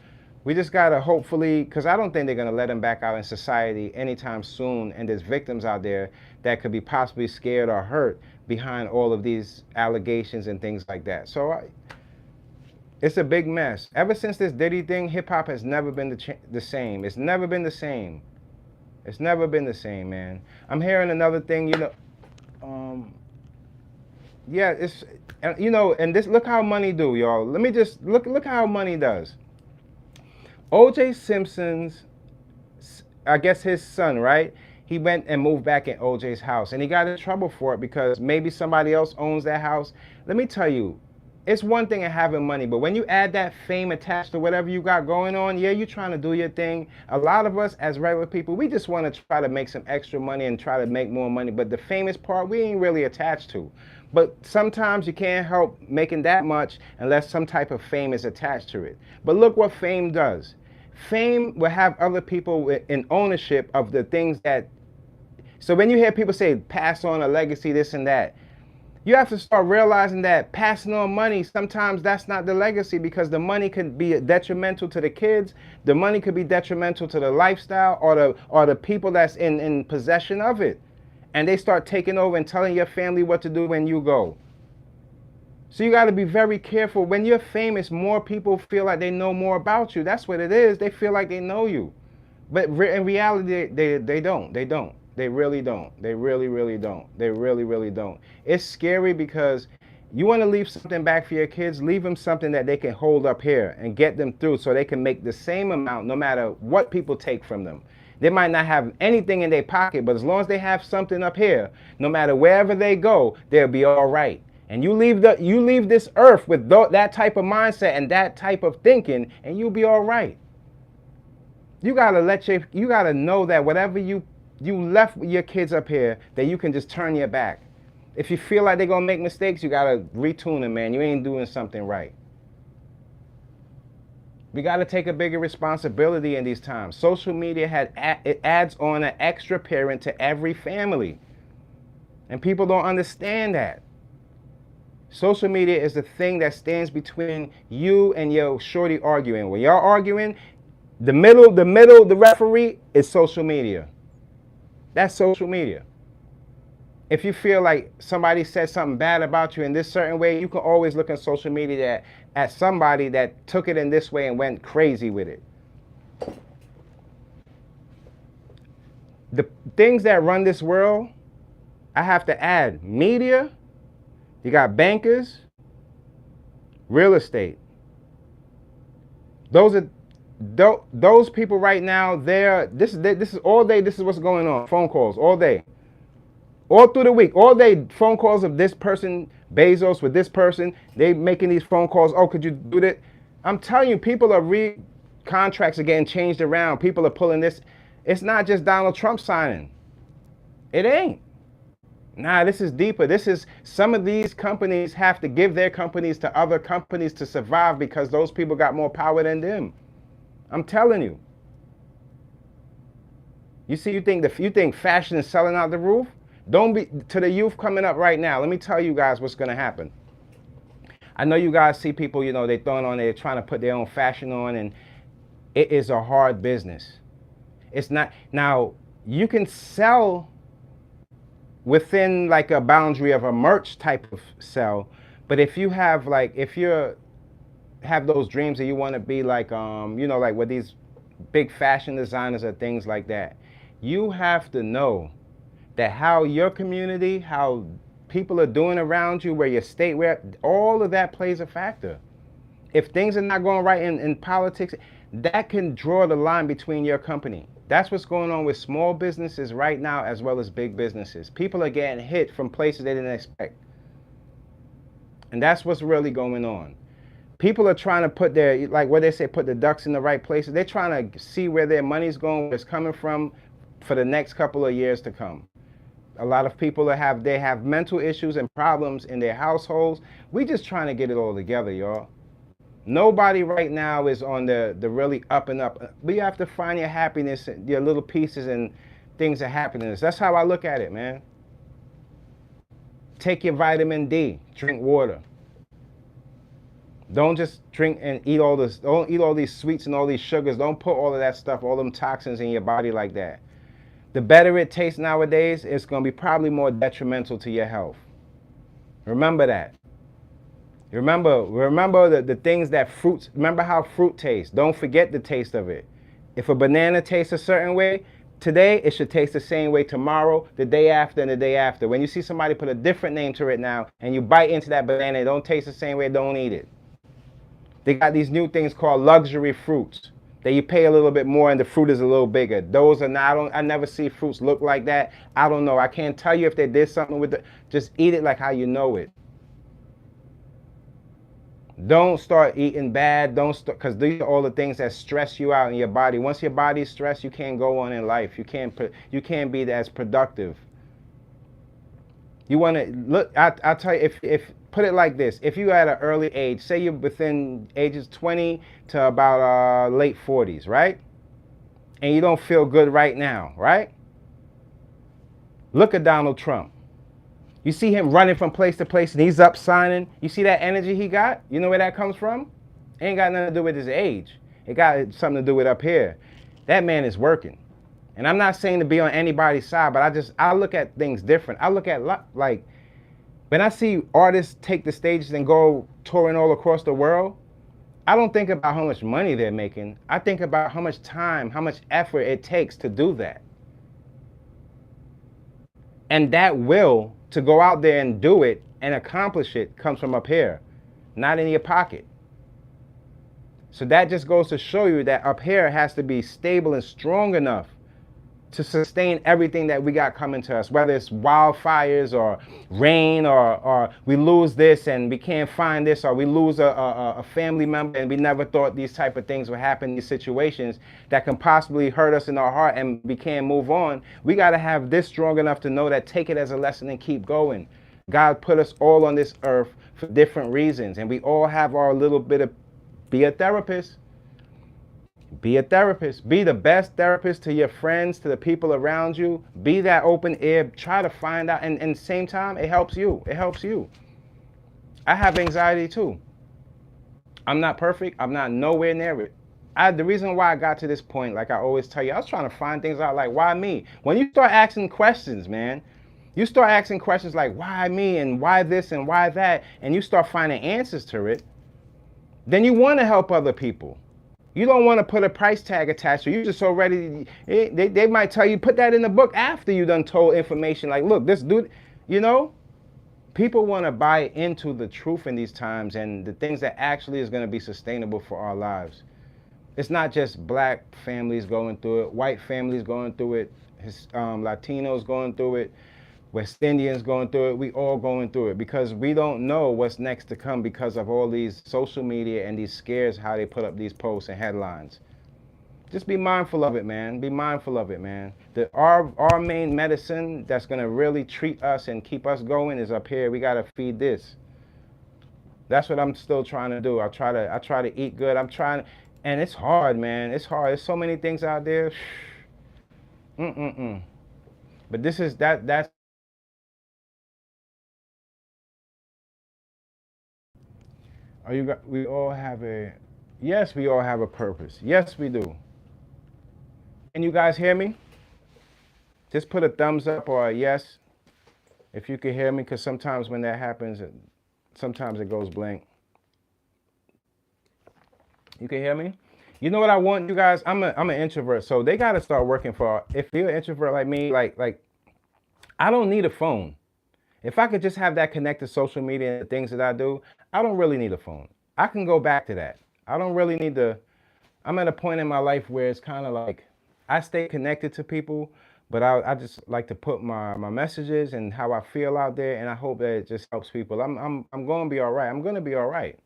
We just got to hopefully, because I don't think they're going to let him back out in society anytime soon. And there's victims out there that could be possibly scared or hurt behind all of these allegations and things like that. So it's a big mess. Ever since this Diddy thing, hip-hop has never been the same. It's never been the same. It's never been the same, man. I'm hearing another thing, yeah, it's, and this, look how money do, y'all. Let me just, look how money does. O.J. Simpson's, I guess his son, right? He went and moved back in O.J.'s house, and he got in trouble for it because maybe somebody else owns that house. Let me tell you, it's one thing in having money, but when you add that fame attached to whatever you got going on, yeah, you're trying to do your thing. A lot of us as regular people, we just want to try to make some extra money and try to make more money, but the famous part, we ain't really attached to. But sometimes you can't help making that much unless some type of fame is attached to it. But look what fame does. Fame will have other people in ownership of the things that, so when you hear people say, pass on a legacy, this and that, you have to start realizing that passing on money, sometimes that's not the legacy, because the money could be detrimental to the kids, the money could be detrimental to the lifestyle or the people that's in possession of it. And they start taking over and telling your family what to do when you go. So you got to be very careful. When you're famous, more people feel like they know more about you. That's what it is. They feel like they know you. But in reality, they don't. They don't. They really don't. They really don't. They really don't. It's scary because you want to leave something back for your kids, leave them something that they can hold up here and get them through so they can make the same amount no matter what people take from them. They might not have anything in their pocket, but as long as they have something up here, no matter wherever they go, they'll be all right. And you leave this earth with that type of mindset and that type of thinking, and you'll be all right. You gotta know that whatever you left your kids up here, that you can just turn your back. If you feel like they're gonna make mistakes, you gotta retune them, man. You ain't doing something right. We gotta take a bigger responsibility in these times. Social media it adds on an extra parent to every family, and people don't understand that. Social media is the thing that stands between you and your shorty arguing. When y'all arguing, the referee is social media. That's social media. If you feel like somebody said something bad about you in this certain way, you can always look on social media at somebody that took it in this way and went crazy with it. The things that run this world, I have to add media. You got bankers, real estate. Those people right now. This is all day. This is what's going on. Phone calls all day, all through the week, all day. Phone calls of this person, Bezos with this person. They making these phone calls. Oh, could you do that? I'm telling you, people are contracts are getting changed around. People are pulling this. It's not just Donald Trump signing. It ain't. Nah, this is deeper. Some of these companies have to give their companies to other companies to survive because those people got more power than them. I'm telling you. You see, you think fashion is selling out the roof? Don't be to the youth coming up right now. Let me tell you guys what's gonna happen. I know you guys see people, they throwing on, they're trying to put their own fashion on, and it is a hard business. It's not. Now, you can sell within like a boundary of a merch type of sell, but if you have have those dreams that you want to be like like with these big fashion designers or things like that, you have to know that how your community, how people are doing around you, where your state, where all of that plays a factor. If things are not going right in politics, that can draw the line between your company. That's what's going on with small businesses right now, as well as big businesses. People are getting hit from places they didn't expect. And that's what's really going on. People are trying to put put the ducks in the right places. They're trying to see where their money's going, where it's coming from for the next couple of years to come. A lot of people they have mental issues and problems in their households. We just trying to get it all together, y'all. Nobody right now is on the really up and up. But you have to find your happiness, your little pieces and things of happiness. That's how I look at it, man. Take your vitamin D. Drink water. Don't just drink and eat all this. Don't eat all these sweets and all these sugars. Don't put all of that stuff, all them toxins in your body like that. The better it tastes nowadays, it's going to be probably more detrimental to your health. Remember that. Remember the things that fruits, remember how fruit tastes. Don't forget the taste of it. If a banana tastes a certain way, today it should taste the same way tomorrow, the day after, and the day after. When you see somebody put a different name to it now, and you bite into that banana, it don't taste the same way, don't eat it. They got these new things called luxury fruits that you pay a little bit more and the fruit is a little bigger. Those are not, I never see fruits look like that. I don't know. I can't tell you if they did something with it. Just eat it like how you know it. Don't start eating bad. Because these are all the things that stress you out in your body. Once your body's stressed, you can't go on in life. You can't be as productive. You want to look. I'll tell you. If put it like this: if you at an early age, say you're within ages 20 to about late 40s, right? And you don't feel good right now, right? Look at Donald Trump. You see him running from place to place and he's up signing. You see that energy he got? You know where that comes from? It ain't got nothing to do with his age. It got something to do with up here. That man is working. And I'm not saying to be on anybody's side, but I look at things different. I look at like when I see artists take the stages and go touring all across the world, I don't think about how much money they're making. I think about how much time, how much effort it takes to do that. And that will to go out there and do it and accomplish it comes from up here, not in your pocket. So that just goes to show you that up here has to be stable and strong enough to sustain everything that we got coming to us, whether it's wildfires or rain, or we lose this and we can't find this, or we lose a family member and we never thought these type of things would happen, these situations that can possibly hurt us in our heart and we can't move on. We got to have this strong enough to know that, take it as a lesson and keep going. God put us all on this earth for different reasons, and we all have our little bit of, be a therapist. Be a therapist. Be the best therapist to your friends, to the people around you. Be that open ear. Try to find out. And at the same time, it helps you. It helps you. I have anxiety too. I'm not perfect. I'm not nowhere near it. The reason why I got to this point, like I always tell you, I was trying to find things out, like, why me? When you start asking questions, man, you start asking questions like, why me and why this and why that, and you start finding answers to it, then you want to help other people. You don't want to put a price tag attached to it. You're just so ready. They might tell you, put that in the book after you done told information. Like, look, this dude, you know, people want to buy into the truth in these times and the things that actually is going to be sustainable for our lives. It's not just black families going through it, white families going through it, Latinos going through it, West Indians going through it. We all going through it because we don't know what's next to come because of all these social media and these scares, how they put up these posts and headlines. Just be mindful of it, man. Be mindful of it, man. Our main medicine that's going to really treat us and keep us going is up here. We got to feed this. That's what I'm still trying to do. I try to eat good. I'm trying, and it's hard, man. It's hard. There's so many things out there. But this is that's we all have a, yes, we all have a purpose. Yes, we do. Can you guys hear me? Just put a thumbs up or a yes if you can hear me, because sometimes when that happens, sometimes it goes blank. You can hear me? You know what I want, you guys? I'm an introvert, so they got to start working for, if you're an introvert like me, like I don't need a phone. If I could just have that connected social media and the things that I do, I don't really need a phone. I can go back to that. I don't really need to. I'm at a point in my life where it's kind of like I stay connected to people, but I just like to put my messages and how I feel out there, and I hope that it just helps people. I'm going to be all right. I'm going to be all right.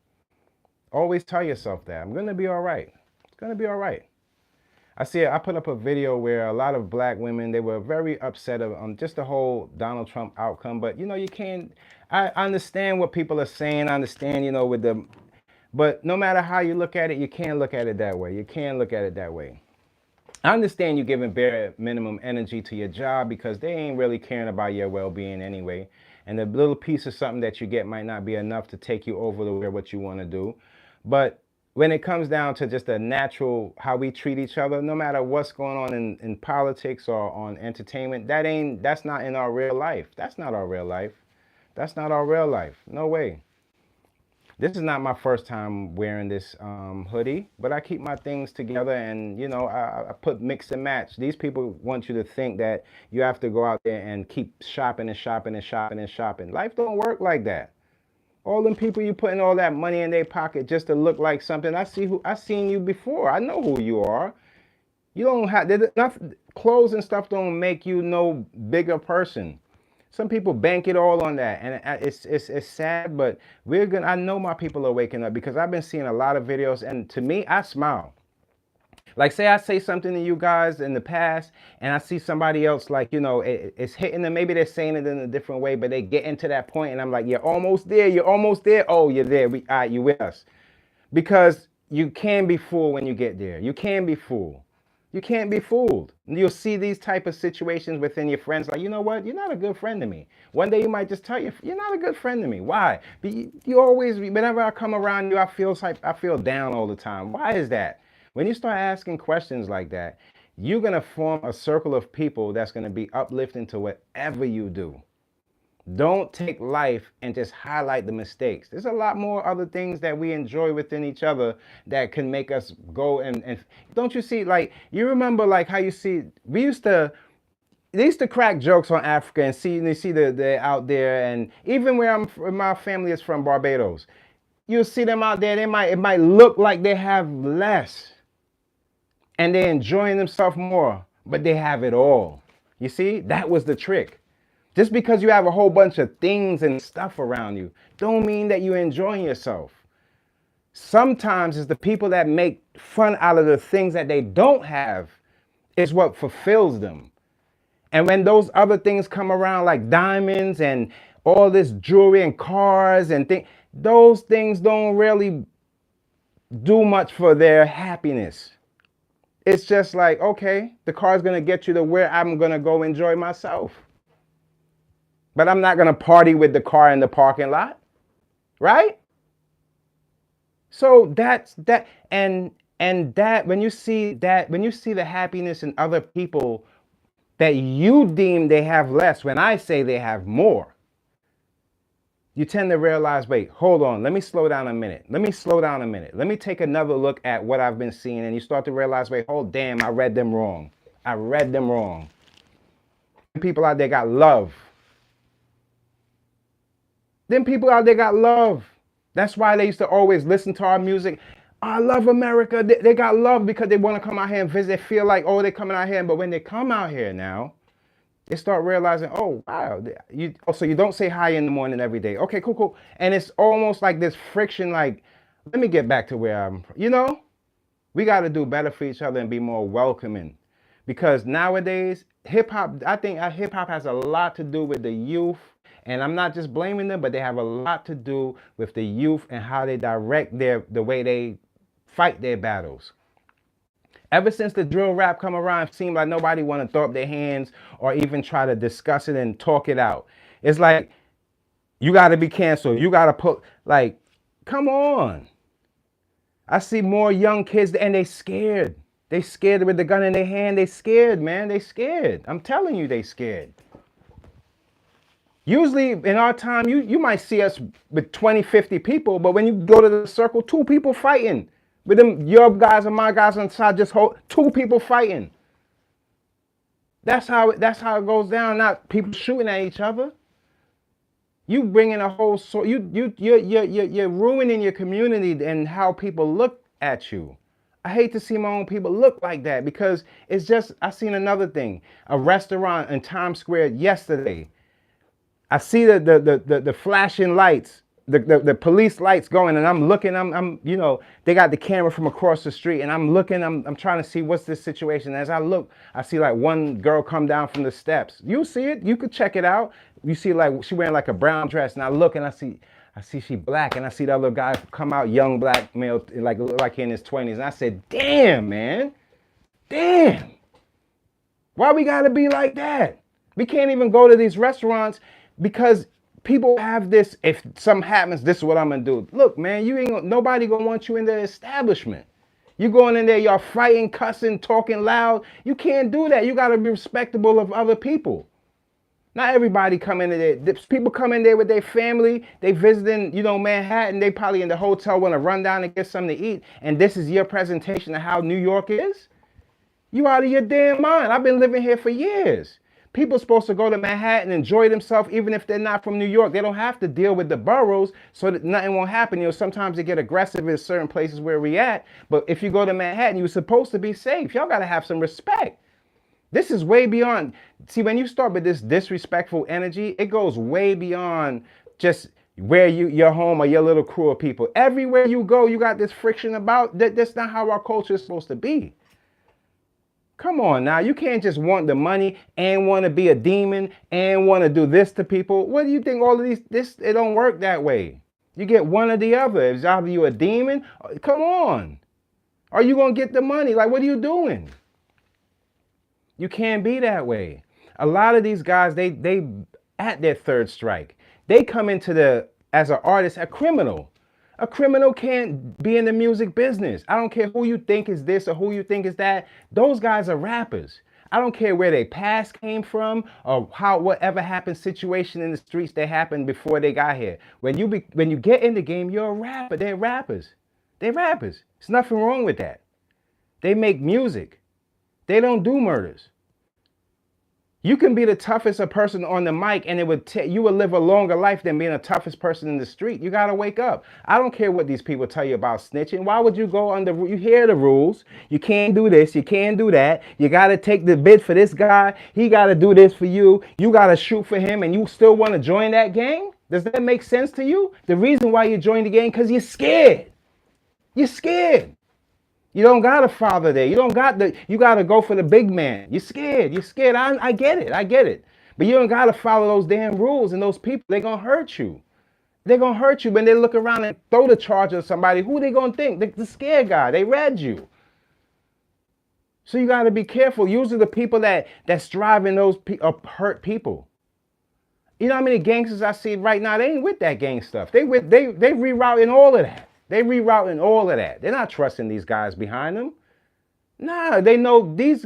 Always tell yourself that. I'm going to be all right. It's going to be all right. I put up a video where a lot of black women, they were very upset on just the whole Donald Trump outcome. But, you know, you can't, I understand what people are saying. I understand, you know, but no matter how you look at it, you can't look at it that way. You can't look at it that way. I understand you giving bare minimum energy to your job because they ain't really caring about your well-being anyway. And the little piece of something that you get might not be enough to take you over to where what you want to do. But when it comes down to just a natural how we treat each other, no matter what's going on in politics or on entertainment, that's not in our real life. That's not our real life. That's not our real life. No way. This is not my first time wearing this hoodie, but I keep my things together, and you know, I put mix and match. These people want you to think that you have to go out there and keep shopping and shopping and shopping and shopping. Life don't work like that. All them people, you putting all that money in their pocket just to look like something. I seen you before. I know who you are. You don't have nothing. Clothes and stuff don't make you no bigger person. Some people bank it all on that, and it's sad. But we're gonna. I know my people are waking up because I've been seeing a lot of videos, and to me, I smile. Like, say I say something to you guys in the past, and I see somebody else, like, you know, it's hitting them. Maybe they're saying it in a different way, but they get into that point, and I'm like, you're almost there. You're almost there. Oh, you're there. All right, you with us. Because you can be fooled when you get there. You can be fooled. You can't be fooled. You'll see these type of situations within your friends, like, you know what? You're not a good friend to me. One day you might just tell you, you're not a good friend to me. Why? You always, whenever I come around you, I feel down all the time. Why is that? When you start asking questions like that, you're going to form a circle of people that's going to be uplifting to whatever you do. Don't take life and just highlight the mistakes. There's a lot more other things that we enjoy within each other that can make us go and don't you see, like, you remember like how you see, they used to crack jokes on Africa and you see they're out there, and even where my family is from, Barbados, you'll see them out there, it might look like they have less and they're enjoying themselves more. but they have it all. You see, that was the trick. Just because you have a whole bunch of things and stuff around you, don't mean that you're enjoying yourself. Sometimes it's the people that make fun out of the things that they don't have is what fulfills them. And when those other things come around, like diamonds and all this jewelry and cars and things, those things don't really do much for their happiness. It's just like, okay, the car's gonna get you to where I'm gonna go enjoy myself. But I'm not gonna party with the car in the parking lot, right? So that's that, and that when you see the happiness in other people that you deem they have less, when I say they have more, you tend to realize, wait, hold on, let me slow down a minute. Let me take another look at what I've been seeing, and you start to realize, wait, hold, damn, I read them wrong. People out there got love. Them people out there got love. That's why they used to always listen to our music. I love America. They got love because they want to come out here and visit. They feel like, oh, they're coming out here. But when they come out here now, they start realizing, oh, wow. So you don't say hi in the morning every day. Okay, cool. And it's almost like this friction, like, let me get back to where I'm from. We got to do better for each other and be more welcoming. Because nowadays, I think hip hop has a lot to do with the youth. And I'm not just blaming them, but they have a lot to do with the youth and how they direct the way they fight their battles. Ever since the drill rap come around, it seemed like nobody want to throw up their hands or even try to discuss it and talk it out. It's like, you got to be canceled. You got to put, like, come on. I see more young kids and they scared. They scared with the gun in their hand. They scared, man. They scared. I'm telling you, they scared. Usually in our time, you might see us with 20, 50 people, but when you go to the circle, 2 people fighting. With them, your guys and my guys on the side, just 2 people fighting. That's how it goes down. Not people shooting at each other. You bringing a whole you're ruining your community and how people look at you. I hate to see my own people look like that because it's just, I seen another thing. A restaurant in Times Square yesterday. I see the flashing lights, the police lights going, and I'm looking, they got the camera from across the street, and I'm looking, I'm trying to see what's this situation. As I look, I see like one girl come down from the steps. You see it, you could check it out. You see like she wearing like a brown dress, and I look and I see she black, and I see the other guy come out, young black male, like he in his 20s, and I said, damn, man, damn. Why we gotta be like that? We can't even go to these restaurants because people have this, if something happens, this is what I'm gonna do. Look, man, nobody gonna want you in the establishment. You going in there, y'all fighting, cussing, talking loud. You can't do that. You gotta be respectable of other people. Not everybody come in there. People come in there with their family. They visiting, Manhattan. They probably in the hotel, want to run down and get something to eat. And this is your presentation of how New York is? You out of your damn mind. I've been living here for years. People are supposed to go to Manhattan and enjoy themselves even if they're not from New York. They don't have to deal with the boroughs so that nothing won't happen. Sometimes they get aggressive in certain places where we at. But if you go to Manhattan, you're supposed to be safe. Y'all got to have some respect. This is way beyond. See, when you start with this disrespectful energy, it goes way beyond just where your home or your little crew of people. Everywhere you go, you got this friction about. That's not how our culture is supposed to be. Come on now, you can't just want the money and want to be a demon and want to do this to people. What do you think all of it don't work that way. You get one or the other. Is either you a demon, come on. Are you going to get the money? Like, what are you doing? You can't be that way. A lot of these guys, they at their third strike. They come into as an artist, a criminal. A criminal can't be in the music business. I don't care who you think is this or who you think is that. Those guys are rappers. I don't care where their past came from or whatever happened situation in the streets that happened before they got here. When you get in the game, you're a rapper. They're rappers. They're rappers. There's nothing wrong with that. They make music. They don't do murders. You can be the toughest a person on the mic, and you would live a longer life than being the toughest person in the street. You gotta wake up. I don't care what these people tell you about snitching. Why would you go under? You hear the rules. You can't do this. You can't do that. You gotta take the bid for this guy. He gotta do this for you. You gotta shoot for him, and you still want to join that gang? Does that make sense to you? The reason why you joined the gang because you're scared. You're scared. You don't got a father there. You got to go for the big man. You're scared. You're scared. I get it. I get it. But you don't got to follow those damn rules, and those people, they're going to hurt you. They're going to hurt you when they look around and throw the charge on somebody. Who they going to think? The scared guy. They read you. So you got to be careful. Usually the people that's driving those hurt people. You know how many gangsters I see right now? They ain't with that gang stuff. They rerouting all of that. They rerouting all of that. They're not trusting these guys behind them. Nah, they know these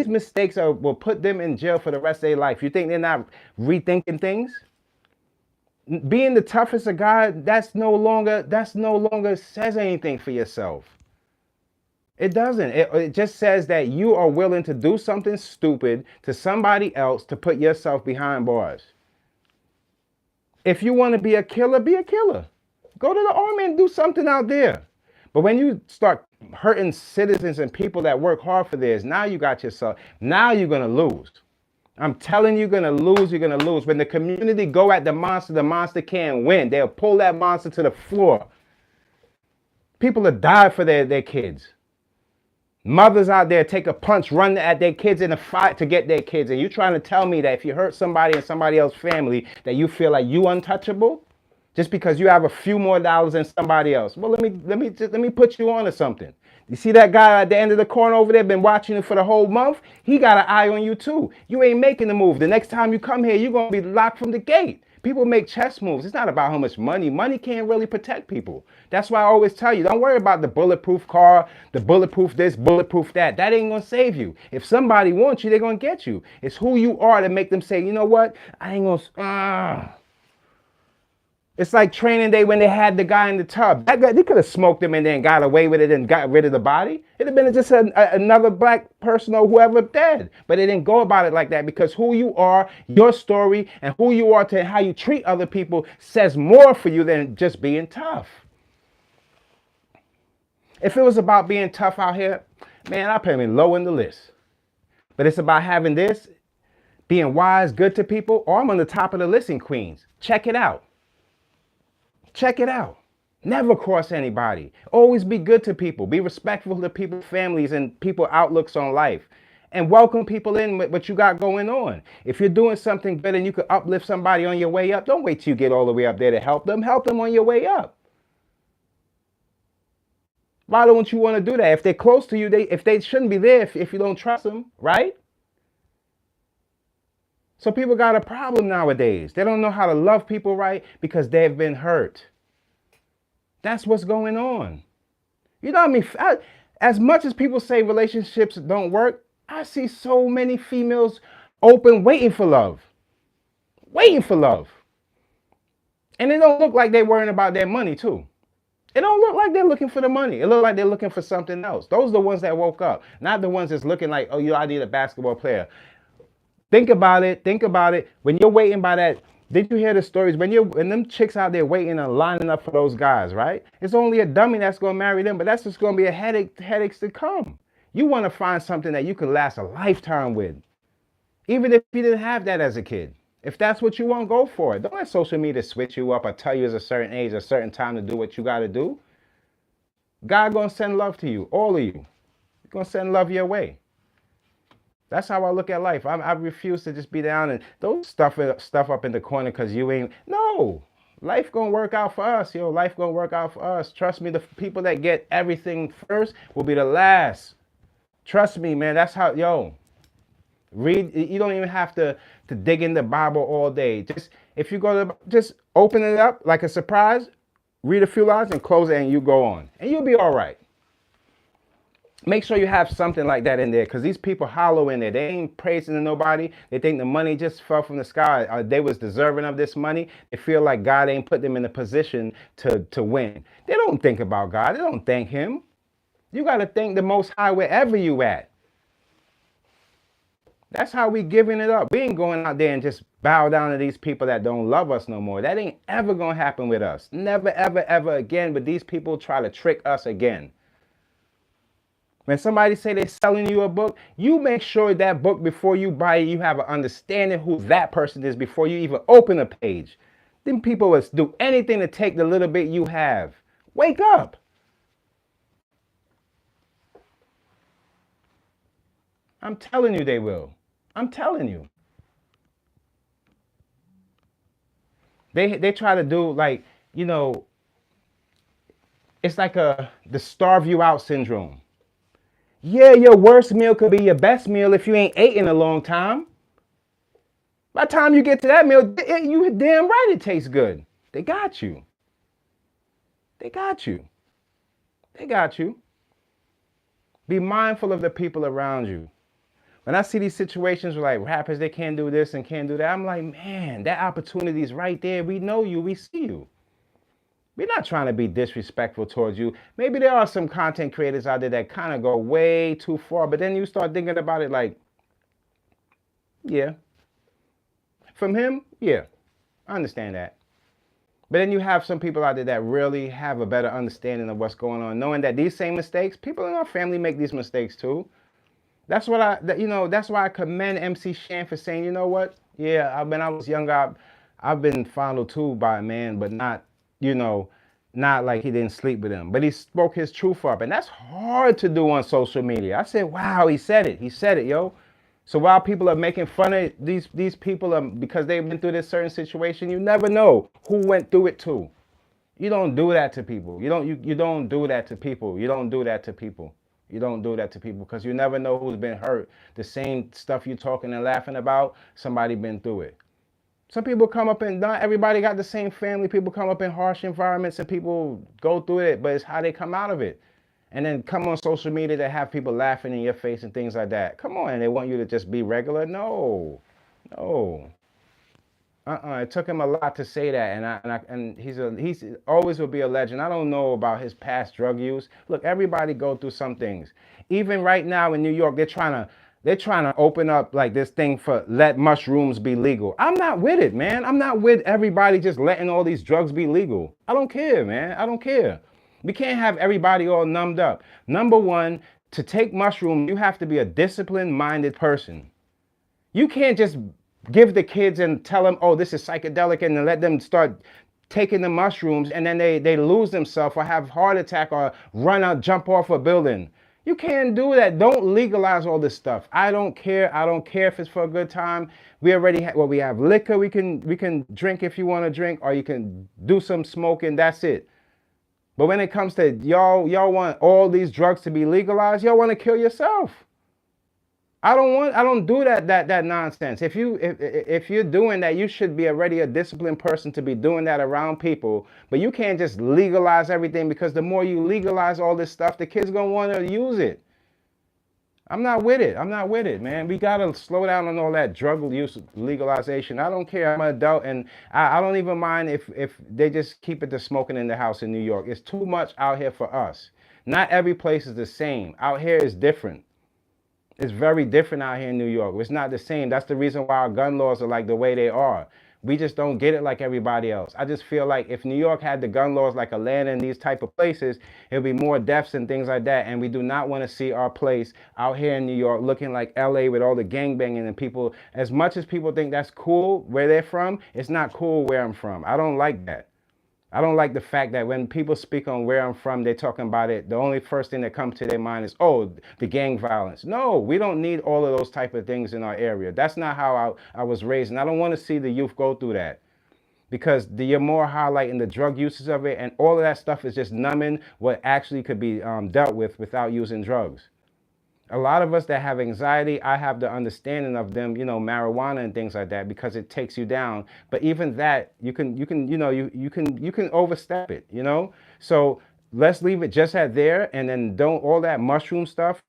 mistakes will put them in jail for the rest of their life. You think they're not rethinking things? Being the toughest a guy, that's no longer says anything for yourself. It doesn't. It just says that you are willing to do something stupid to somebody else to put yourself behind bars. If you want to be a killer, be a killer. Go to the army and do something out there. But when you start hurting citizens and people that work hard for theirs, now you got yourself, now you're going to lose. I'm telling you, you're going to lose, you're going to lose. When the community go at the monster can't win. They'll pull that monster to the floor. People will die for their kids. Mothers out there take a punch, run at their kids in a fight to get their kids. And you trying to tell me that if you hurt somebody in somebody else's family, that you feel like you untouchable? Just because you have a few more dollars than somebody else. Well, let me put you on to something. You see that guy at the end of the corner over there, been watching it for the whole month? He got an eye on you too. You ain't making the move. The next time you come here, you're going to be locked from the gate. People make chess moves. It's not about how much money. Money can't really protect people. That's why I always tell you, don't worry about the bulletproof car, the bulletproof this, bulletproof that. That ain't going to save you. If somebody wants you, they're going to get you. It's who you are that make them say, you know what? I ain't going to... It's like training day when they had the guy in the tub. That guy, they could have smoked him and then got away with it and got rid of the body. It'd have been just another black person or whoever dead. But they didn't go about it like that because who you are, your story, and who you are to how you treat other people says more for you than just being tough. If it was about being tough out here, man, I'd put me low in the list. But it's about having this, being wise, good to people, or I'm on the top of the list in Queens. Check it out. Check it out. Never cross anybody. Always be good to people. Be respectful to people's families and people's outlooks on life. And welcome people in with what you got going on. If you're doing something good and you could uplift somebody on your way up, don't wait till you get all the way up there to help them. Help them on your way up. Why don't you want to do that? If they're close to you, if they shouldn't be there if you don't trust them, right? So people got a problem nowadays. They don't know how to love people right because they've been hurt. That's what's going on. You know what I mean? As much as people say relationships don't work, I see so many females open waiting for love. Waiting for love. And it don't look like they're worrying about their money too. It don't look like they're looking for the money. It looks like they're looking for something else. Those are the ones that woke up. Not the ones that's looking like, oh, I need a basketball player. Think about it. Think about it. When you're waiting by that, did you hear the stories? When them chicks out there waiting and lining up for those guys, right? It's only a dummy that's going to marry them, but that's just going to be headaches to come. You want to find something that you can last a lifetime with. Even if you didn't have that as a kid. If that's what you want, go for it. Don't let social media switch you up or tell you it's a certain age, a certain time to do what you got to do. God going to send love to you, all of you. He's going to send love your way. That's how I look at life. I refuse to just be down and don't stuff up in the corner because you ain't. No. Life going to work out for us, yo. Life going to work out for us. Trust me, the people that get everything first will be the last. Trust me, man. That's how, yo. Read. You don't even have to dig in the Bible all day. Just open it up like a surprise, read a few lines and close it and you go on. And you'll be all right. Make sure you have something like that in there because these people hollow in there. They ain't praising to nobody. They think the money just fell from the sky. They was deserving of this money. They feel like God ain't put them in a position to win. They don't think about God. They don't thank him. You got to thank the Most High wherever you at. That's how we giving it up. We ain't going out there and just bow down to these people that don't love us no more. That ain't ever gonna happen with us. Never, ever, ever again. But these people try to trick us again. When somebody say they're selling you a book, you make sure that book before you buy it, you have an understanding who that person is before you even open a page. Them people will do anything to take the little bit you have. Wake up. I'm telling you they will. I'm telling you. They try to do like, you know, it's like the starve you out syndrome. Yeah, your worst meal could be your best meal if you ain't ate in a long time. By the time you get to that meal, you damn right it tastes good. They got you. They got you. They got you. Be mindful of the people around you. When I see these situations where like rappers, they can't do this and can't do that, I'm like, man, that opportunity is right there. We know you, we see you. We're not trying to be disrespectful towards you. Maybe there are some content creators out there that kind of go way too far, but then you start thinking about it like, yeah, from him, yeah, I understand that. But then you have some people out there that really have a better understanding of what's going on, knowing that these same mistakes, people in our family make these mistakes too. That's what that's why I commend MC Shan for saying, you know what? Yeah, when I was younger, I've been fondled too by a man, but not, you know, not like he didn't sleep with him. But he spoke his truth up. And that's hard to do on social media. I said, wow, he said it. He said it, yo. So while people are making fun of these people because they've been through this certain situation, you never know who went through it too. You don't do that to people. You don't do that to people. You don't do that to people. You don't do that to people because you never know who's been hurt. The same stuff you're talking and laughing about, somebody been through it. Some people come up and not everybody got the same family. People come up in harsh environments and people go through it, but it's how they come out of it. And then come on social media to have people laughing in your face and things like that. Come on, and they want you to just be regular? No, no. It took him a lot to say that, and he's always will be a legend. I don't know about his past drug use. Look, everybody go through some things. Even right now in New York, they're trying to open up like this thing for let mushrooms be legal. I'm not with it, man. I'm not with everybody just letting all these drugs be legal. I don't care, man. I don't care. We can't have everybody all numbed up. Number one, to take mushrooms, you have to be a disciplined-minded person. You can't just give the kids and tell them, oh, this is psychedelic, and then let them start taking the mushrooms, and then they lose themselves or have heart attack or run out, jump off a building. You can't do that. Don't legalize all this stuff. I don't care. I don't care if it's for a good time. We already we have liquor. We can drink if you want to drink, or you can do some smoking. That's it. But when it comes to y'all want all these drugs to be legalized, y'all want to kill yourself. I don't do that nonsense. If you're doing that, you should be already a disciplined person to be doing that around people. But you can't just legalize everything, because the more you legalize all this stuff, the kids gonna want to use it. I'm not with it. I'm not with it, man. We gotta slow down on all that drug use legalization. I don't care. I'm an adult, and I don't even mind if they just keep it to smoking in the house in New York. It's too much out here for us. Not every place is the same. Out here is different. It's very different out here in New York. It's not the same. That's the reason why our gun laws are like the way they are. We just don't get it like everybody else. I just feel like if New York had the gun laws like Atlanta and these type of places, it would be more deaths and things like that. And we do not want to see our place out here in New York looking like LA with all the gangbanging and people. As much as people think that's cool where they're from, it's not cool where I'm from. I don't like that. I don't like the fact that when people speak on where I'm from, they're talking about it. The only first thing that comes to their mind is, oh, the gang violence. No, we don't need all of those type of things in our area. That's not how I was raised. And I don't want to see the youth go through that, because you're more highlighting the drug uses of it. And all of that stuff is just numbing what actually could be dealt with without using drugs. A lot of us that have anxiety, I have the understanding of them, marijuana and things like that, because it takes you down. But even that, you can overstep it, So let's leave it just at there, and then don't all that mushroom stuff.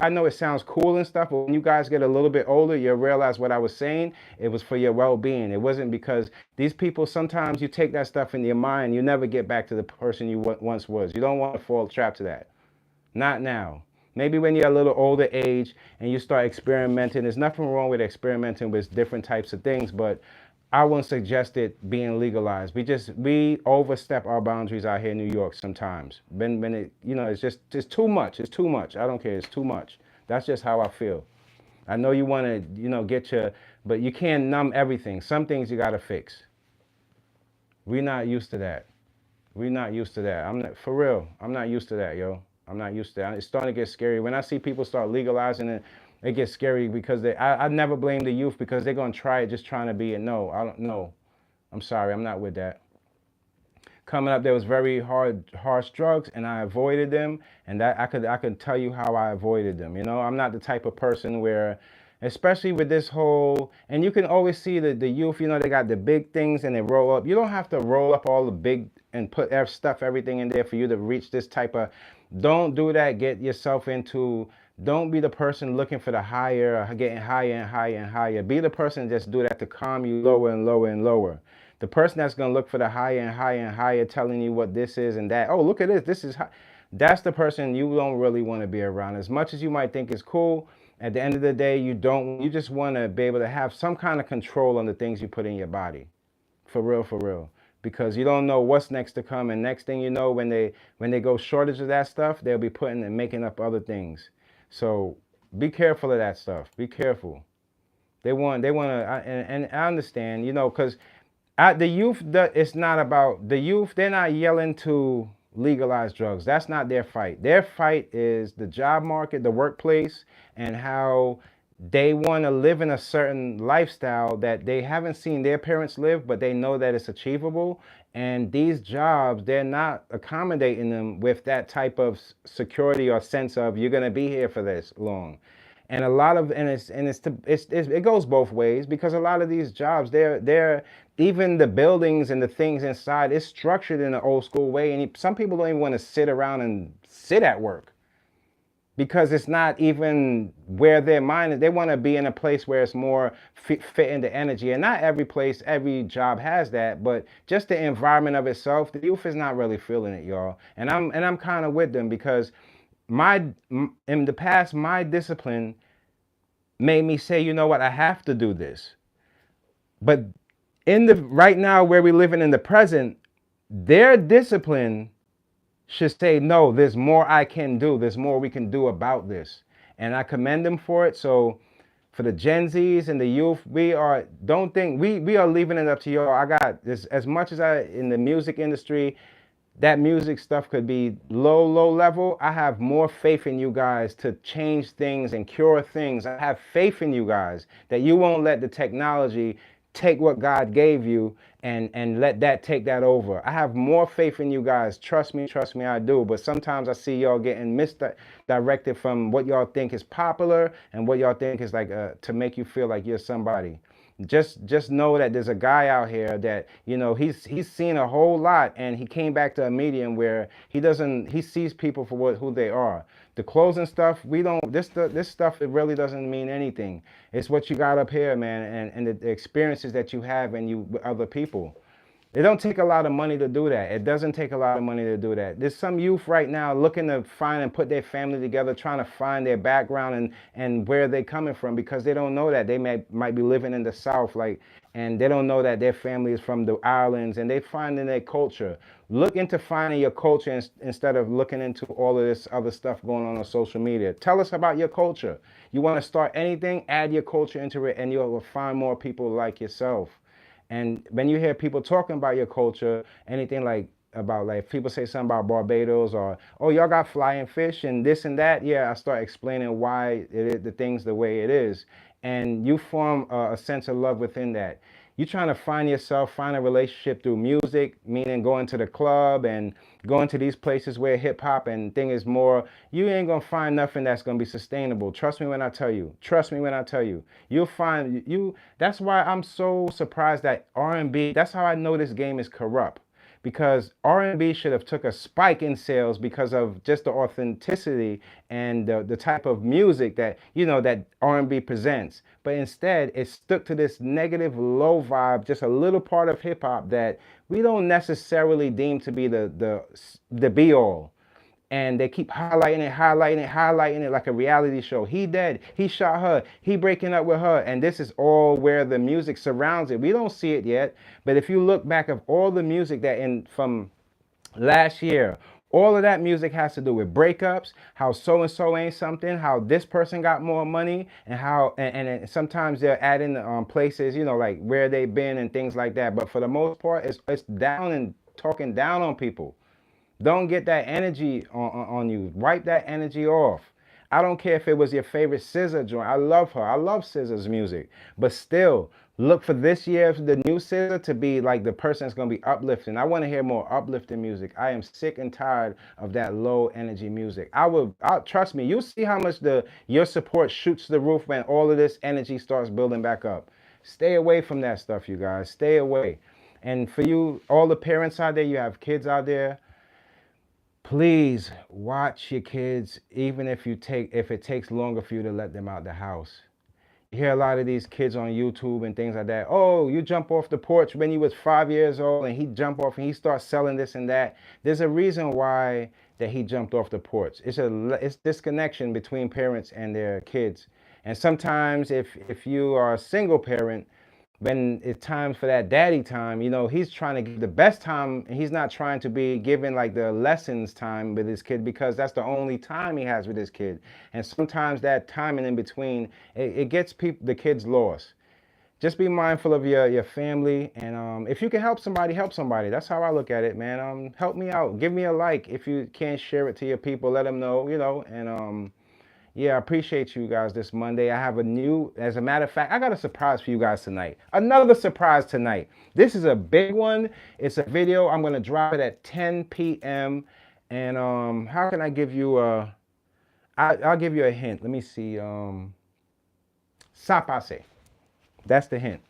I know it sounds cool and stuff, but when you guys get a little bit older, you'll realize what I was saying. It was for your well-being. It wasn't because these people, sometimes you take that stuff in your mind, you never get back to the person you once was. You don't want to fall trap to that. Not now. Maybe when you're a little older age and you start experimenting, there's nothing wrong with experimenting with different types of things, but I wouldn't suggest it being legalized. We overstep our boundaries out here in New York sometimes. When it, it's too much. It's too much. I don't care. It's too much. That's just how I feel. I know you want to, get your, but you can't numb everything. Some things you got to fix. We're not used to that. We're not used to that. I'm not, for real. I'm not used to that, yo. I'm not used to that. It's starting to get scary. When I see people start legalizing it, it gets scary because I never blame the youth because they're going to try it just trying to be it. No, I don't know. I'm sorry. I'm not with that. Coming up, there was very harsh drugs, and I avoided them. And that I could tell you how I avoided them. I'm not the type of person where, especially with this whole, and you can always see the youth. They got the big things and they roll up. You don't have to roll up all the big and put stuff everything in there for you to reach this type of. Don't do that. Get yourself into. Don't be the person looking for the higher, getting higher and higher and higher. Be the person that just do that to calm you lower and lower and lower. The person that's going to look for the higher and higher and higher, telling you what this is and that. Oh, look at this. This is high. That's the person you don't really want to be around. As much as you might think is cool, at the end of the day, you don't. You just want to be able to have some kind of control on the things you put in your body. For real, for real. Because you don't know what's next to come. And next thing you know, when they go shortage of that stuff, they'll be putting and making up other things. So be careful of that stuff. Be careful. They want to, and I understand, because the youth, it's not about the youth. They're not yelling to legalize drugs. That's not their fight. Their fight is the job market, the workplace, and how they want to live in a certain lifestyle that they haven't seen their parents live, but they know that it's achievable. And these jobs, they're not accommodating them with that type of security or sense of you're going to be here for this long. And a lot of it goes both ways because a lot of these jobs they're even the buildings and the things inside is structured in an old school way, and some people don't even want to sit around and sit at work because it's not even where their mind is. They want to be in a place where it's more fit into energy, and not every job has that, but just the environment of itself, the youth is not really feeling it, y'all. And I'm kind of with them because in the past, my discipline made me say, you know what, I have to do this. But in the right now where we're living in the present, their discipline should say, no, there's more I can do. There's more we can do about this. And I commend them for it. So for the Gen Zs and the youth, don't think we are leaving it up to y'all. I got this as much as in the music industry, that music stuff could be low level. I have more faith in you guys to change things and cure things. I have faith in you guys that you won't let the technology take what God gave you and let that take that over. I have more faith in you guys. Trust me, I do. But sometimes I see y'all getting misdirected from what y'all think is popular and what y'all think is like to make you feel like you're somebody. Just know that there's a guy out here that he's seen a whole lot, and he came back to a medium where he sees people for who they are. The clothes and stuff, this stuff, it really doesn't mean anything. It's what you got up here, man, and the experiences that you have and you with other people. It don't take a lot of money to do that. It doesn't take a lot of money to do that. There's some youth right now looking to find and put their family together, trying to find their background and where they're coming from because they don't know that. They might be living in the South, and they don't know that their family is from the islands, and they find in their culture. Look into finding your culture instead of looking into all of this other stuff going on social media. Tell us about your culture. You want to start anything, add your culture into it, and you'll find more people like yourself. And when you hear people talking about your culture, anything if people say something about Barbados or, oh, y'all got flying fish and this and that, yeah, I start explaining why the things the way it is. And you form a sense of love within that. You're trying to find yourself, find a relationship through music, meaning going to the club and going to these places where hip hop and thing is more, you ain't gonna find nothing that's gonna be sustainable. Trust me when I tell you. Trust me when I tell you. You'll find that's why I'm so surprised that R&B, that's how I know this game is corrupt. Because R&B should have took a spike in sales because of just the authenticity and the type of music that that R&B presents. But instead, it stuck to this negative, low vibe, just a little part of hip hop that we don't necessarily deem to be the be all. and they keep highlighting it like a reality show. He dead. He shot her. He breaking up with her. And this is all where the music surrounds it. We don't see it yet, but if you look back of all the music that in from last year, all of that music has to do with breakups, how so and so ain't something, how this person got more money, and how and sometimes they're adding places, you know, like where they've been and things like that. But for the most part, it's down and talking down on people. Don't get that energy on you. Wipe that energy off. I don't care if it was your favorite SZA joint. I love her. I love SZA's music. But still, look for this year, the new SZA, to be like the person that's going to be uplifting. I want to hear more uplifting music. I am sick and tired of that low energy music. Trust me, you'll see how much your support shoots the roof when all of this energy starts building back up. Stay away from that stuff, you guys. Stay away. And for you, all the parents out there, you have kids out there, please watch your kids, even if it takes longer for you to let them out the house. You hear a lot of these kids on YouTube and things like that. Oh, you jump off the porch when you was 5 years old, and he jump off and he starts selling this and that. There's a reason why that he jumped off the porch. It's disconnection between parents and their kids. And sometimes if you are a single parent, when it's time for that daddy time, you know, he's trying to give the best time, and he's not trying to be given like the lessons time with his kid, because that's the only time he has with his kid. And sometimes that timing in between, it gets the kids lost. Just be mindful of your family, and if you can help somebody, help somebody. That's how I look at it, man. Help me out. Give me a like. If you can't share it to your people, let them know, you know. And yeah, I appreciate you guys this Monday. I have as a matter of fact, I got a surprise for you guys tonight. Another surprise tonight. This is a big one. It's a video. I'm going to drop it at 10 p.m. And how can I give you I'll give you a hint. Let me see. Sapase. That's the hint.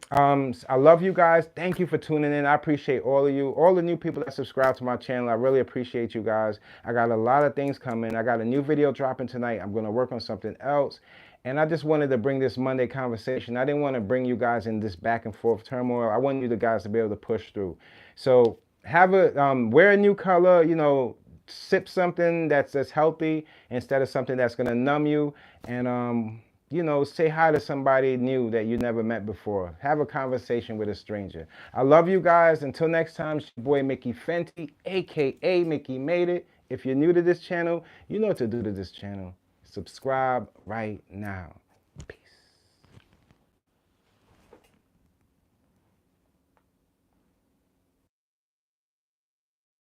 I love you guys. Thank you for tuning in. I appreciate all of you, all the new people that subscribe to my channel. I really appreciate you guys. I got a lot of things coming. I got a new video dropping tonight. I'm going to work on something else. And I just wanted to bring this Monday conversation. I didn't want to bring you guys in this back and forth turmoil. I want you guys to be able to push through. So wear a new color, you know, sip something that's healthy instead of something that's going to numb you. And you know, say hi to somebody new that you never met before. Have a conversation with a stranger. I love you guys. Until next time, it's your boy Mickey Fenty, aka Mickey Made It. If you're new to this channel, you know what to do to this channel. Subscribe right now.